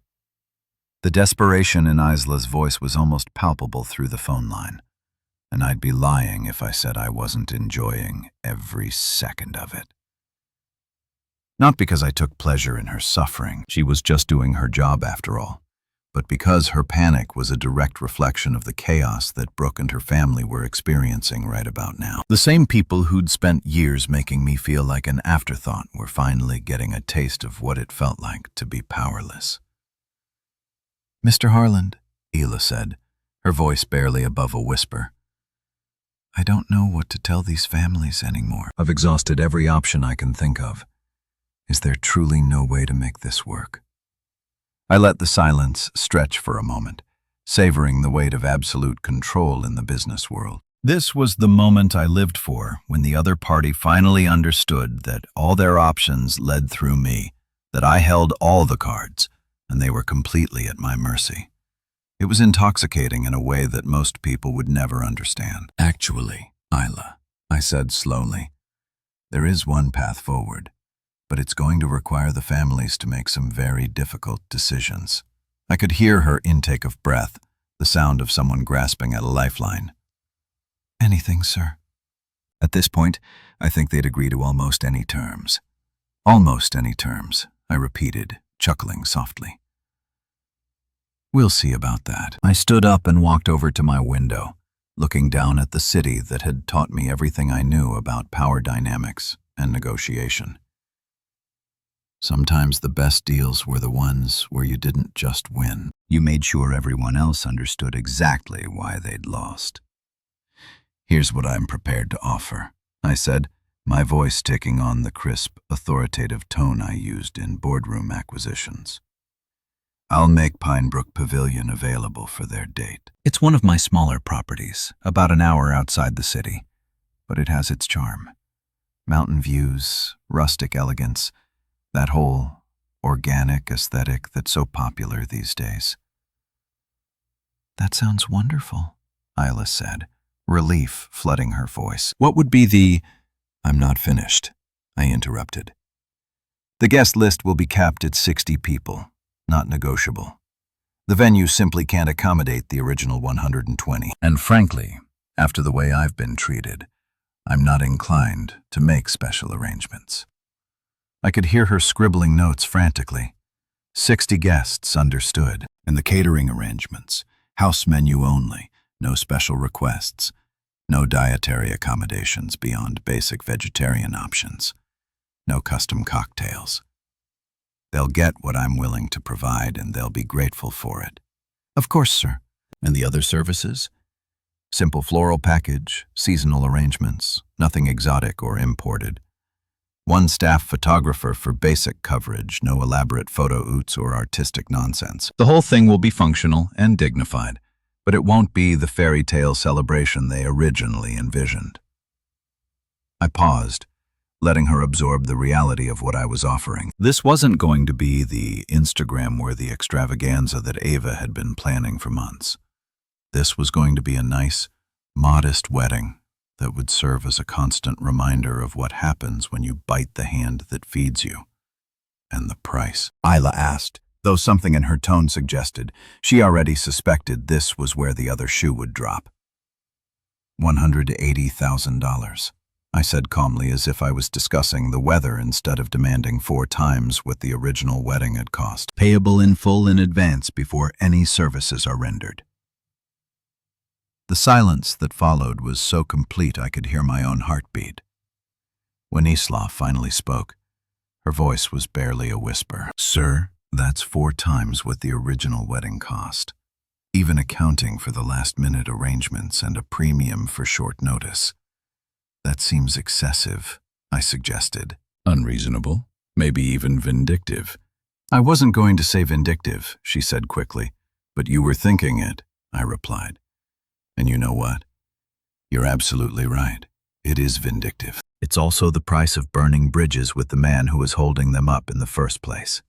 The desperation in Isla's voice was almost palpable through the phone line, and I'd be lying if I said I wasn't enjoying every second of it. Not because I took pleasure in her suffering, she was just doing her job after all, but because her panic was a direct reflection of the chaos that Brooke and her family were experiencing right about now. The same people who'd spent years making me feel like an afterthought were finally getting a taste of what it felt like to be powerless. Mr. Harland, Ela said, her voice barely above a whisper. I don't know what to tell these families anymore. I've exhausted every option I can think of. Is there truly no way to make this work? I let the silence stretch for a moment, savoring the weight of absolute control in the business world. This was the moment I lived for, when the other party finally understood that all their options led through me, that I held all the cards, and they were completely at my mercy. It was intoxicating in a way that most people would never understand. Actually, Isla, I said slowly, there is one path forward, but it's going to require the families to make some very difficult decisions. I could hear her intake of breath, the sound of someone grasping at a lifeline. Anything, sir. At this point, I think they'd agree to almost any terms. Almost any terms, I repeated, chuckling softly. We'll see about that. I stood up and walked over to my window, looking down at the city that had taught me everything I knew about power dynamics and negotiation. Sometimes the best deals were the ones where you didn't just win. You made sure everyone else understood exactly why they'd lost. Here's what I'm prepared to offer, I said, my voice taking on the crisp, authoritative tone I used in boardroom acquisitions. I'll make Pinebrook Pavilion available for their date. It's one of my smaller properties, about an hour outside the city, but it has its charm. Mountain views, rustic elegance, that whole organic aesthetic that's so popular these days. That sounds wonderful, Isla said, relief flooding her voice. What would be the... I'm not finished, I interrupted. The guest list will be capped at 60 people, not negotiable. The venue simply can't accommodate the original 120. And frankly, after the way I've been treated, I'm not inclined to make special arrangements. I could hear her scribbling notes frantically. 60 guests, understood, and the catering arrangements, house menu only, no special requests, no dietary accommodations beyond basic vegetarian options, no custom cocktails. They'll get what I'm willing to provide, and they'll be grateful for it. Of course, sir. And the other services? Simple floral package, seasonal arrangements, nothing exotic or imported. One staff photographer for basic coverage, no elaborate photo oots or artistic nonsense. The whole thing will be functional and dignified, but it won't be the fairy tale celebration they originally envisioned. I paused, letting her absorb the reality of what I was offering. This wasn't going to be the Instagram-worthy extravaganza that Ava had been planning for months. This was going to be a nice, modest wedding that would serve as a constant reminder of what happens when you bite the hand that feeds you. And the price? Isla asked, though something in her tone suggested she already suspected this was where the other shoe would drop. $180,000, I said calmly, as if I was discussing the weather instead of demanding 4 times what the original wedding had cost. Payable in full in advance before any services are rendered. The silence that followed was so complete I could hear my own heartbeat. When Isla finally spoke, her voice was barely a whisper. "Sir, that's 4 times what the original wedding cost, even accounting for the last-minute arrangements and a premium for short notice. That seems excessive," I suggested. Unreasonable, maybe even vindictive. "I wasn't going to say vindictive," she said quickly. "But you were thinking it," I replied. "And you know what? You're absolutely right. It is vindictive. It's also the price of burning bridges with the man who was holding them up in the first place."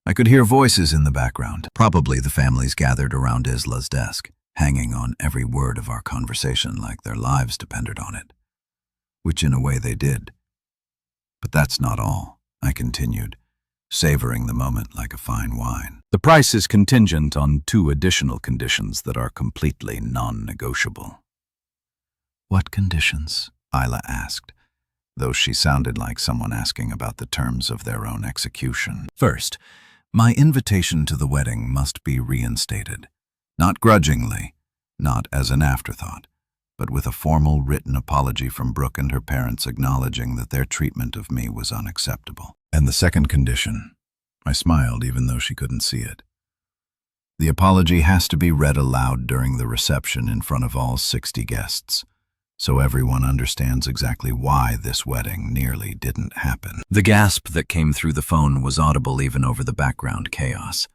I could hear voices in the background, probably the families gathered around Isla's desk, hanging on every word of our conversation like their lives depended on it. Which in a way they did. "But that's not all," I continued, savoring the moment like a fine wine. "The price is contingent on 2 additional conditions that are completely non-negotiable." "What conditions?" Isla asked, though she sounded like someone asking about the terms of their own execution. "First, my invitation to the wedding must be reinstated. Not grudgingly, not as an afterthought, but with a formal written apology from Brooke and her parents acknowledging that their treatment of me was unacceptable. And the second condition," I smiled even though she couldn't see it, "the apology has to be read aloud during the reception in front of all 60 guests, so everyone understands exactly why this wedding nearly didn't happen." The gasp that came through the phone was audible even over the background chaos.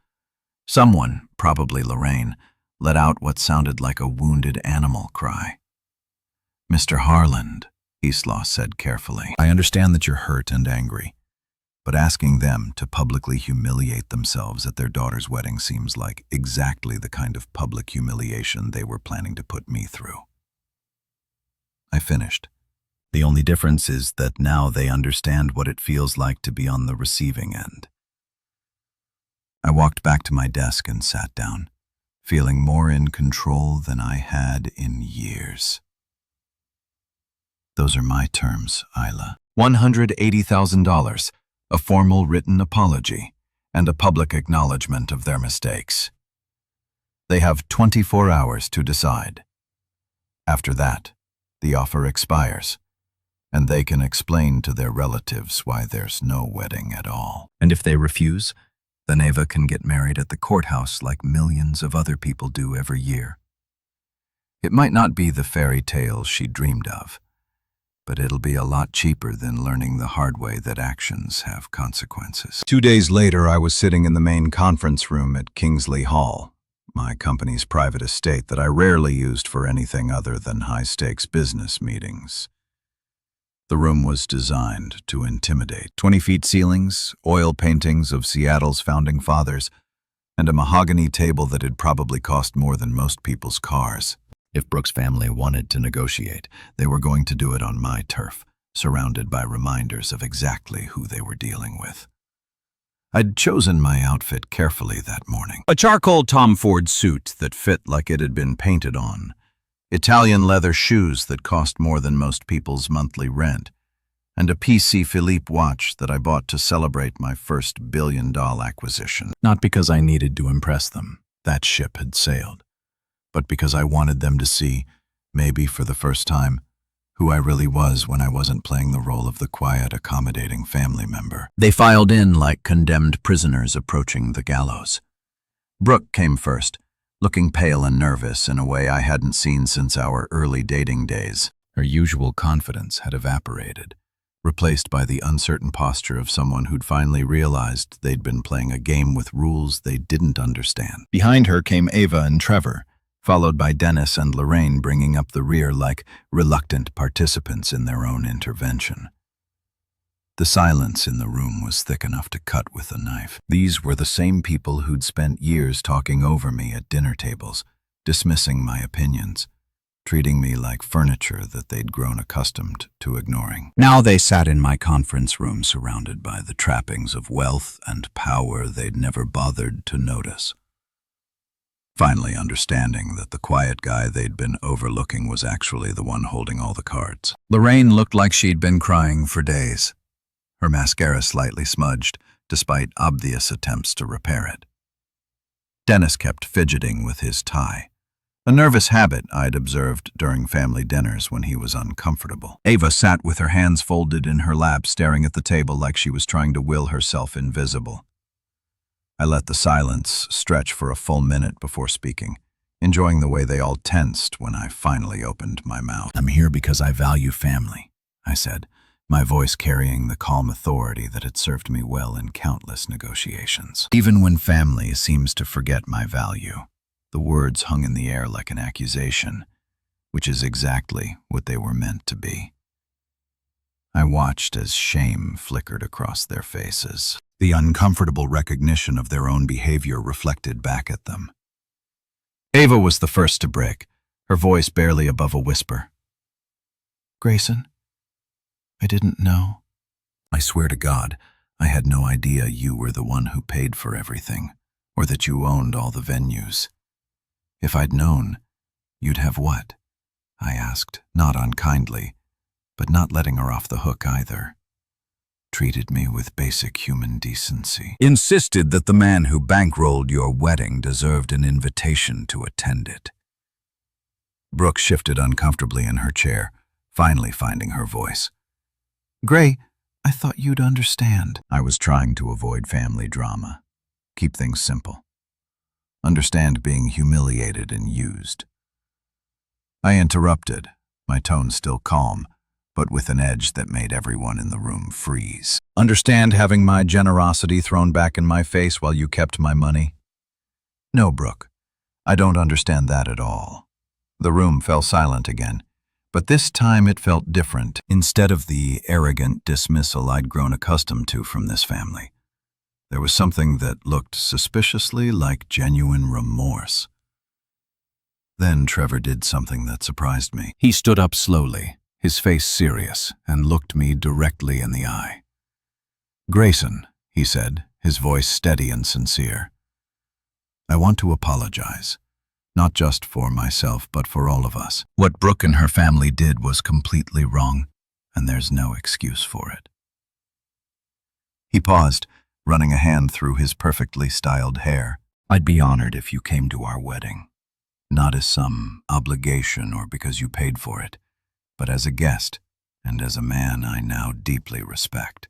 Someone, probably Lorraine, let out what sounded like a wounded animal cry. "Mr. Harland," Isla said carefully, "I understand that you're hurt and angry, but asking them to publicly humiliate themselves at their daughter's wedding seems like exactly the kind of public humiliation they were planning to put me through." I finished. "The only difference is that now they understand what it feels like to be on the receiving end." I walked back to my desk and sat down, feeling more in control than I had in years. "Those are my terms, Isla. $180,000, a formal written apology, and a public acknowledgement of their mistakes. They have 24 hours to decide. After that, the offer expires, and they can explain to their relatives why there's no wedding at all. And if they refuse, then Ava can get married at the courthouse like millions of other people do every year. It might not be the fairy tale she dreamed of, but it'll be a lot cheaper than learning the hard way that actions have consequences." 2 days later, I was sitting in the main conference room at Kingsley Hall, my company's private estate that I rarely used for anything other than high-stakes business meetings. The room was designed to intimidate. 20-feet ceilings, oil paintings of Seattle's founding fathers, and a mahogany table that had probably cost more than most people's cars. If Brooke's family wanted to negotiate, they were going to do it on my turf, surrounded by reminders of exactly who they were dealing with. I'd chosen my outfit carefully that morning. A charcoal Tom Ford suit that fit like it had been painted on, Italian leather shoes that cost more than most people's monthly rent, and a PC Philippe watch that I bought to celebrate my first billion-dollar acquisition. Not because I needed to impress them, that ship had sailed, but because I wanted them to see, maybe for the first time, who I really was when I wasn't playing the role of the quiet, accommodating family member. They filed in like condemned prisoners approaching the gallows. Brooke came first, looking pale and nervous in a way I hadn't seen since our early dating days. Her usual confidence had evaporated, replaced by the uncertain posture of someone who'd finally realized they'd been playing a game with rules they didn't understand. Behind her came Ava and Trevor, followed by Dennis and Lorraine bringing up the rear like reluctant participants in their own intervention. The silence in the room was thick enough to cut with a knife. These were the same people who'd spent years talking over me at dinner tables, dismissing my opinions, treating me like furniture that they'd grown accustomed to ignoring. Now they sat in my conference room surrounded by the trappings of wealth and power they'd never bothered to notice. Finally understanding that the quiet guy they'd been overlooking was actually the one holding all the cards. Lorraine looked like she'd been crying for days, her mascara slightly smudged, despite obvious attempts to repair it. Dennis kept fidgeting with his tie, a nervous habit I'd observed during family dinners when he was uncomfortable. Ava sat with her hands folded in her lap, staring at the table like she was trying to will herself invisible. I let the silence stretch for a full minute before speaking, enjoying the way they all tensed when I finally opened my mouth. "I'm here because I value family," I said, my voice carrying the calm authority that had served me well in countless negotiations. Even when family seems to forget my value, the words hung in the air like an accusation, which is exactly what they were meant to be. I watched as shame flickered across their faces, the uncomfortable recognition of their own behavior reflected back at them. Ava was the first to break, her voice barely above a whisper. "Grayson, I didn't know. I swear to God, I had no idea you were the one who paid for everything, or that you owned all the venues. If I'd known, you'd have what?" I asked, not unkindly, but not letting her off the hook either. "Treated me with basic human decency. Insisted that the man who bankrolled your wedding deserved an invitation to attend it." Brooke shifted uncomfortably in her chair, finally finding her voice. "Gray, I thought you'd understand." I was trying to avoid family drama. Keep things simple. Understand being humiliated and used. I interrupted, my tone still calm, but with an edge that made everyone in the room freeze. "Understand having my generosity thrown back in my face while you kept my money?" "No, Brooke, I don't understand that at all." The room fell silent again, but this time it felt different. Instead of the arrogant dismissal I'd grown accustomed to from this family, there was something that looked suspiciously like genuine remorse. Then Trevor did something that surprised me. He stood up slowly, his face serious, and looked me directly in the eye. "Grayson," he said, his voice steady and sincere, "I want to apologize, not just for myself, but for all of us. What Brooke and her family did was completely wrong, and there's no excuse for it." He paused, running a hand through his perfectly styled hair. "I'd be honored if you came to our wedding, not as some obligation or because you paid for it, but as a guest and as a man I now deeply respect."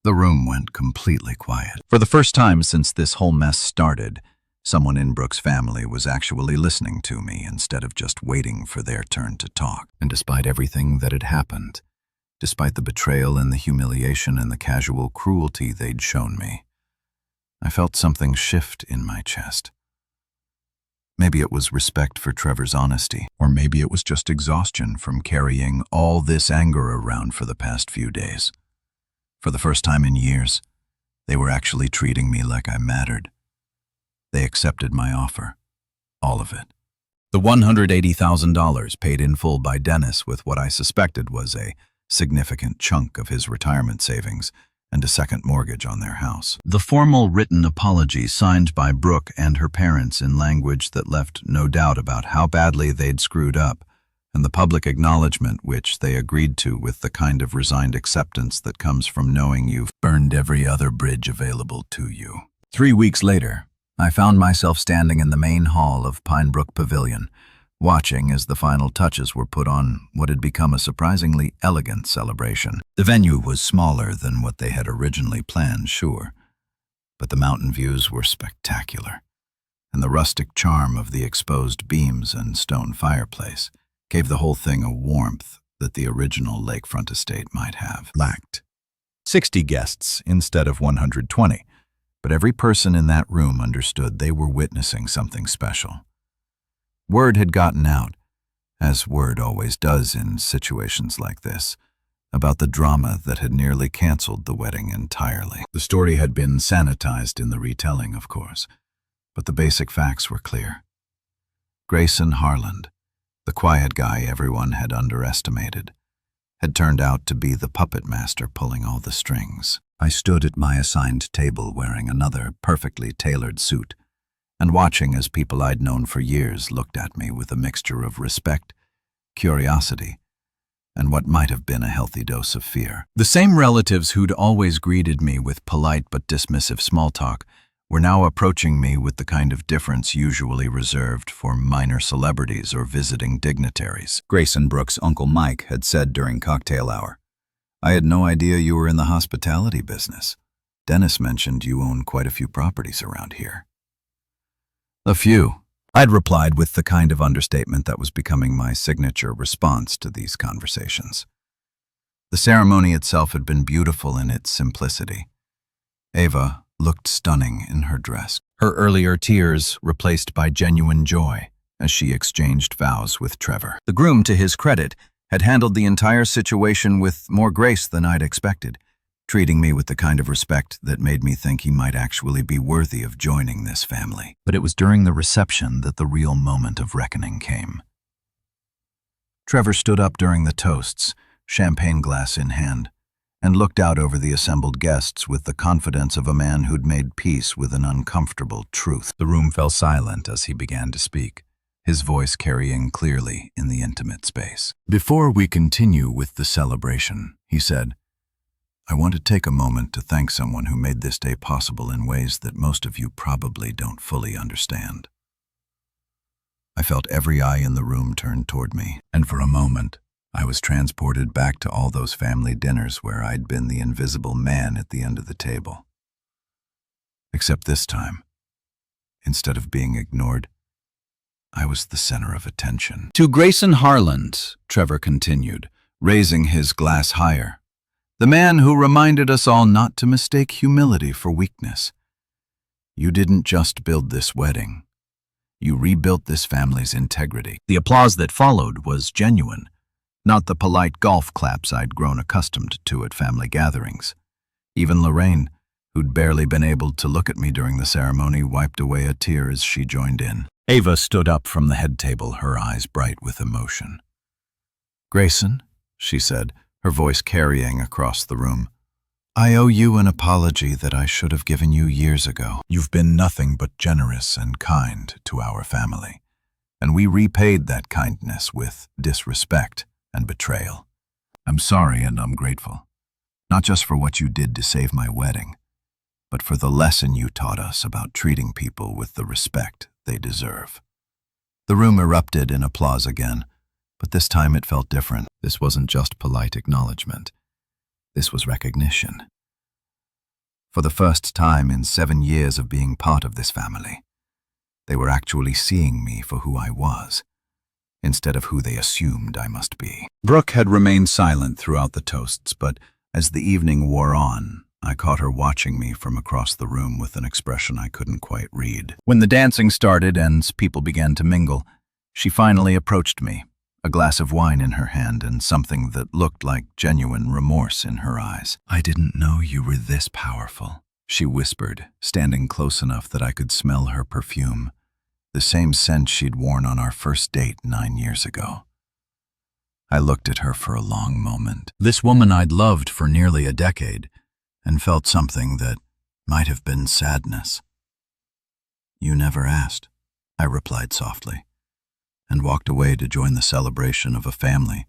The room went completely quiet. For the first time since this whole mess started, someone in Brooke's family was actually listening to me instead of just waiting for their turn to talk. And despite everything that had happened, despite the betrayal and the humiliation and the casual cruelty they'd shown me, I felt something shift in my chest. Maybe it was respect for Trevor's honesty, or maybe it was just exhaustion from carrying all this anger around for the past few days. For the first time in years, they were actually treating me like I mattered. They accepted my offer, all of it. The $180,000 paid in full by Dennis with what I suspected was a significant chunk of his retirement savings and a second mortgage on their house. The formal written apology signed by Brooke and her parents in language that left no doubt about how badly they'd screwed up, and the public acknowledgement which they agreed to with the kind of resigned acceptance that comes from knowing you've burned every other bridge available to you. 3 weeks later, I found myself standing in the main hall of Pinebrook Pavilion, watching as the final touches were put on what had become a surprisingly elegant celebration. The venue was smaller than what they had originally planned, sure, but the mountain views were spectacular, and the rustic charm of the exposed beams and stone fireplace gave the whole thing a warmth that the original lakefront estate might have lacked. 60 guests instead of 120, but every person in that room understood they were witnessing something special. Word had gotten out, as word always does in situations like this, about the drama that had nearly canceled the wedding entirely. The story had been sanitized in the retelling, of course, but the basic facts were clear. Grayson Harland, the quiet guy everyone had underestimated, had turned out to be the puppet master pulling all the strings. I stood at my assigned table wearing another perfectly tailored suit, and watching as people I'd known for years looked at me with a mixture of respect, curiosity, and what might have been a healthy dose of fear. The same relatives who'd always greeted me with polite but dismissive small talk were now approaching me with the kind of difference usually reserved for minor celebrities or visiting dignitaries. Grayson Brooks' Uncle Mike had said during cocktail hour, "I had no idea you were in the hospitality business. Dennis mentioned you own quite a few properties around here." "A few," I'd replied with the kind of understatement that was becoming my signature response to these conversations. The ceremony itself had been beautiful in its simplicity. Ava looked stunning in her dress, her earlier tears replaced by genuine joy as she exchanged vows with Trevor. The groom, to his credit, had handled the entire situation with more grace than I'd expected, treating me with the kind of respect that made me think he might actually be worthy of joining this family. But it was during the reception that the real moment of reckoning came. Trevor stood up during the toasts, champagne glass in hand, and looked out over the assembled guests with the confidence of a man who'd made peace with an uncomfortable truth. The room fell silent as he began to speak, his voice carrying clearly in the intimate space. "Before we continue with the celebration," he said, "I want to take a moment to thank someone who made this day possible in ways that most of you probably don't fully understand." I felt every eye in the room turned toward me, and for a moment, I was transported back to all those family dinners where I'd been the invisible man at the end of the table. Except this time, instead of being ignored, I was the center of attention. "To Grayson Harland," Trevor continued, raising his glass higher, "the man who reminded us all not to mistake humility for weakness. You didn't just build this wedding. You rebuilt this family's integrity." The applause that followed was genuine, not the polite golf claps I'd grown accustomed to at family gatherings. Even Lorraine, who'd barely been able to look at me during the ceremony, wiped away a tear as she joined in. Ava stood up from the head table, her eyes bright with emotion. "Grayson," she said, her voice carrying across the room, "I owe you an apology that I should have given you years ago. You've been nothing but generous and kind to our family, and we repaid that kindness with disrespect and betrayal. I'm sorry and I'm grateful, not just for what you did to save my wedding, but for the lesson you taught us about treating people with the respect they deserve." The room erupted in applause again, but this time it felt different. This wasn't just polite acknowledgement. This was recognition. For the first time in 7 years of being part of this family, they were actually seeing me for who I was, instead of who they assumed I must be. Brooke had remained silent throughout the toasts, but as the evening wore on, I caught her watching me from across the room with an expression I couldn't quite read. When the dancing started and people began to mingle, she finally approached me, a glass of wine in her hand and something that looked like genuine remorse in her eyes. "I didn't know you were this powerful," she whispered, standing close enough that I could smell her perfume, the same scent she'd worn on our first date 9 years ago. I looked at her for a long moment. This woman I'd loved for nearly a decade, and felt something that might have been sadness. "You never asked," I replied softly, and walked away to join the celebration of a family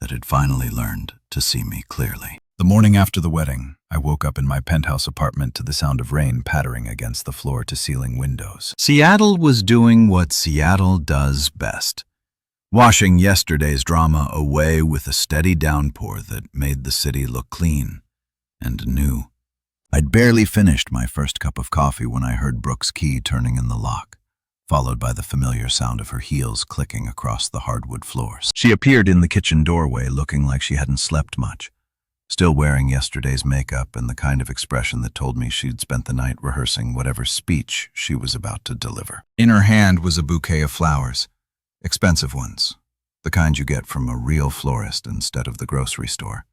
that had finally learned to see me clearly. The morning after the wedding, I woke up in my penthouse apartment to the sound of rain pattering against the floor-to-ceiling windows. Seattle was doing what Seattle does best, washing yesterday's drama away with a steady downpour that made the city look clean and new. I'd barely finished my first cup of coffee when I heard Brooke's key turning in the lock, followed by the familiar sound of her heels clicking across the hardwood floors. She appeared in the kitchen doorway looking like she hadn't slept much, still wearing yesterday's makeup and the kind of expression that told me she'd spent the night rehearsing whatever speech she was about to deliver. In her hand was a bouquet of flowers, expensive ones, the kind you get from a real florist instead of the grocery store.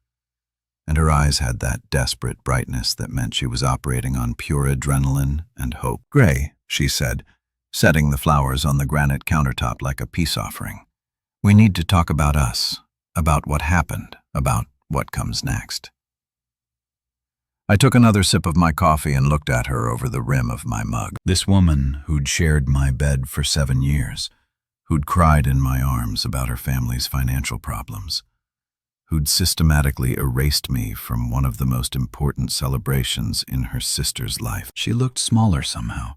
And her eyes had that desperate brightness that meant she was operating on pure adrenaline and hope. "Gray," she said, setting the flowers on the granite countertop like a peace offering. "We need to talk about us, about what happened, about what comes next." I took another sip of my coffee and looked at her over the rim of my mug. This woman who'd shared my bed for 7 years, who'd cried in my arms about her family's financial problems, who'd systematically erased me from one of the most important celebrations in her sister's life. She looked smaller somehow,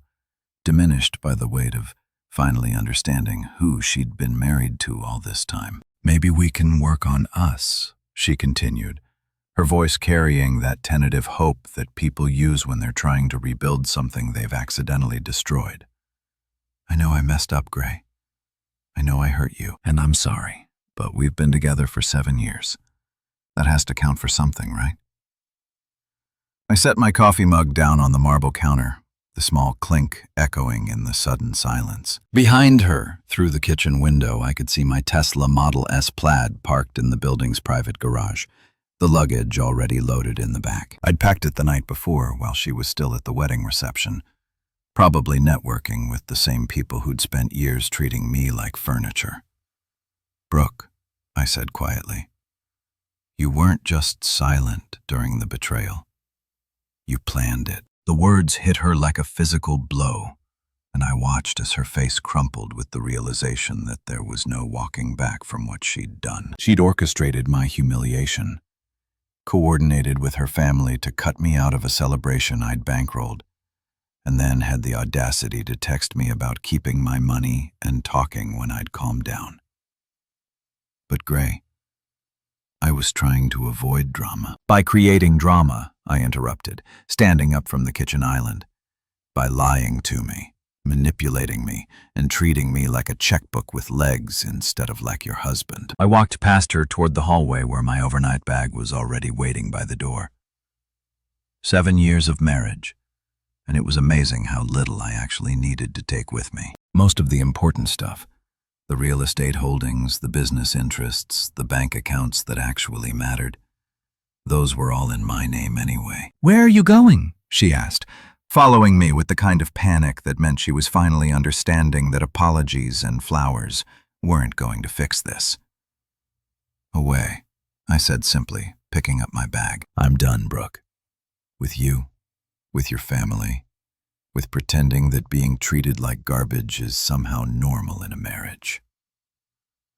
diminished by the weight of finally understanding who she'd been married to all this time. "Maybe we can work on us," she continued, her voice carrying that tentative hope that people use when they're trying to rebuild something they've accidentally destroyed. "I know I messed up, Gray. I know I hurt you, and I'm sorry, but we've been together for 7 years. That has to count for something, right?" I set my coffee mug down on the marble counter, the small clink echoing in the sudden silence. Behind her, through the kitchen window, I could see my Tesla Model S Plaid parked in the building's private garage, the luggage already loaded in the back. I'd packed it the night before while she was still at the wedding reception, probably networking with the same people who'd spent years treating me like furniture. "Brooke," I said quietly, "you weren't just silent during the betrayal. You planned it." The words hit her like a physical blow, and I watched as her face crumpled with the realization that there was no walking back from what she'd done. She'd orchestrated my humiliation, coordinated with her family to cut me out of a celebration I'd bankrolled, and then had the audacity to text me about keeping my money and talking when I'd calmed down. But Gray, I was trying to avoid drama. "By creating drama," I interrupted, standing up from the kitchen island. "By lying to me, manipulating me, and treating me like a checkbook with legs instead of like your husband." I walked past her toward the hallway where my overnight bag was already waiting by the door. 7 years of marriage, and it was amazing how little I actually needed to take with me. Most of the important stuff, the real estate holdings, the business interests, the bank accounts that actually mattered, those were all in my name anyway. "Where are you going?" she asked, following me with the kind of panic that meant she was finally understanding that apologies and flowers weren't going to fix this. "Away," I said simply, picking up my bag. "I'm done, Brooke. With you, with your family, with pretending that being treated like garbage is somehow normal in a marriage."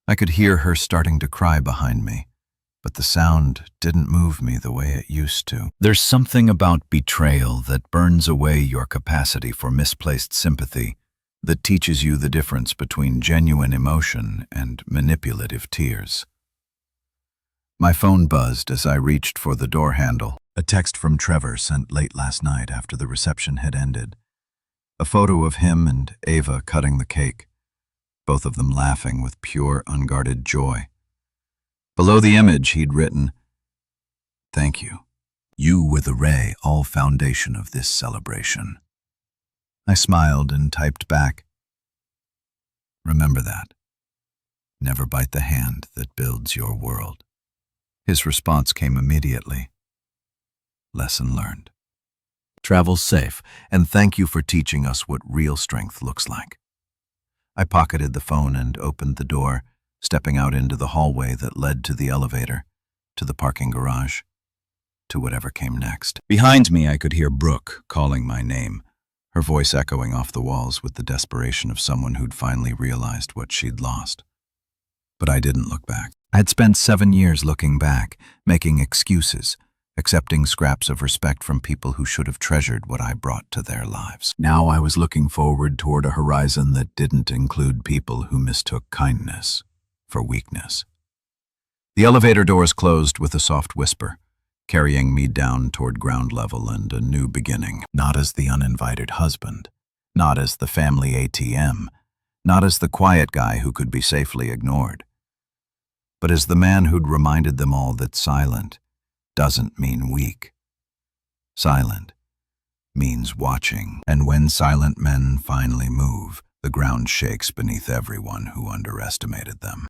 I could hear her starting to cry behind me, but the sound didn't move me the way it used to. There's something about betrayal that burns away your capacity for misplaced sympathy, that teaches you the difference between genuine emotion and manipulative tears. My phone buzzed as I reached for the door handle. A text from Trevor sent late last night after the reception had ended. A photo of him and Ava cutting the cake, both of them laughing with pure, unguarded joy. Below the image, he'd written, "Thank you. You were the ray, all foundation of this celebration." I smiled and typed back, "Remember that. Never bite the hand that builds your world." His response came immediately. "Lesson learned. Travel safe, and thank you for teaching us what real strength looks like." I pocketed the phone and opened the door, stepping out into the hallway that led to the elevator, to the parking garage, to whatever came next. Behind me, I could hear Brooke calling my name, her voice echoing off the walls with the desperation of someone who'd finally realized what she'd lost. But I didn't look back. I'd spent 7 years looking back, making excuses, accepting scraps of respect from people who should have treasured what I brought to their lives. Now I was looking forward toward a horizon that didn't include people who mistook kindness for weakness. The elevator doors closed with a soft whisper, carrying me down toward ground level and a new beginning. Not as the uninvited husband, not as the family ATM, not as the quiet guy who could be safely ignored, but as the man who'd reminded them all that silent doesn't mean weak. Silent means watching, and when silent men finally move, the ground shakes beneath everyone who underestimated them.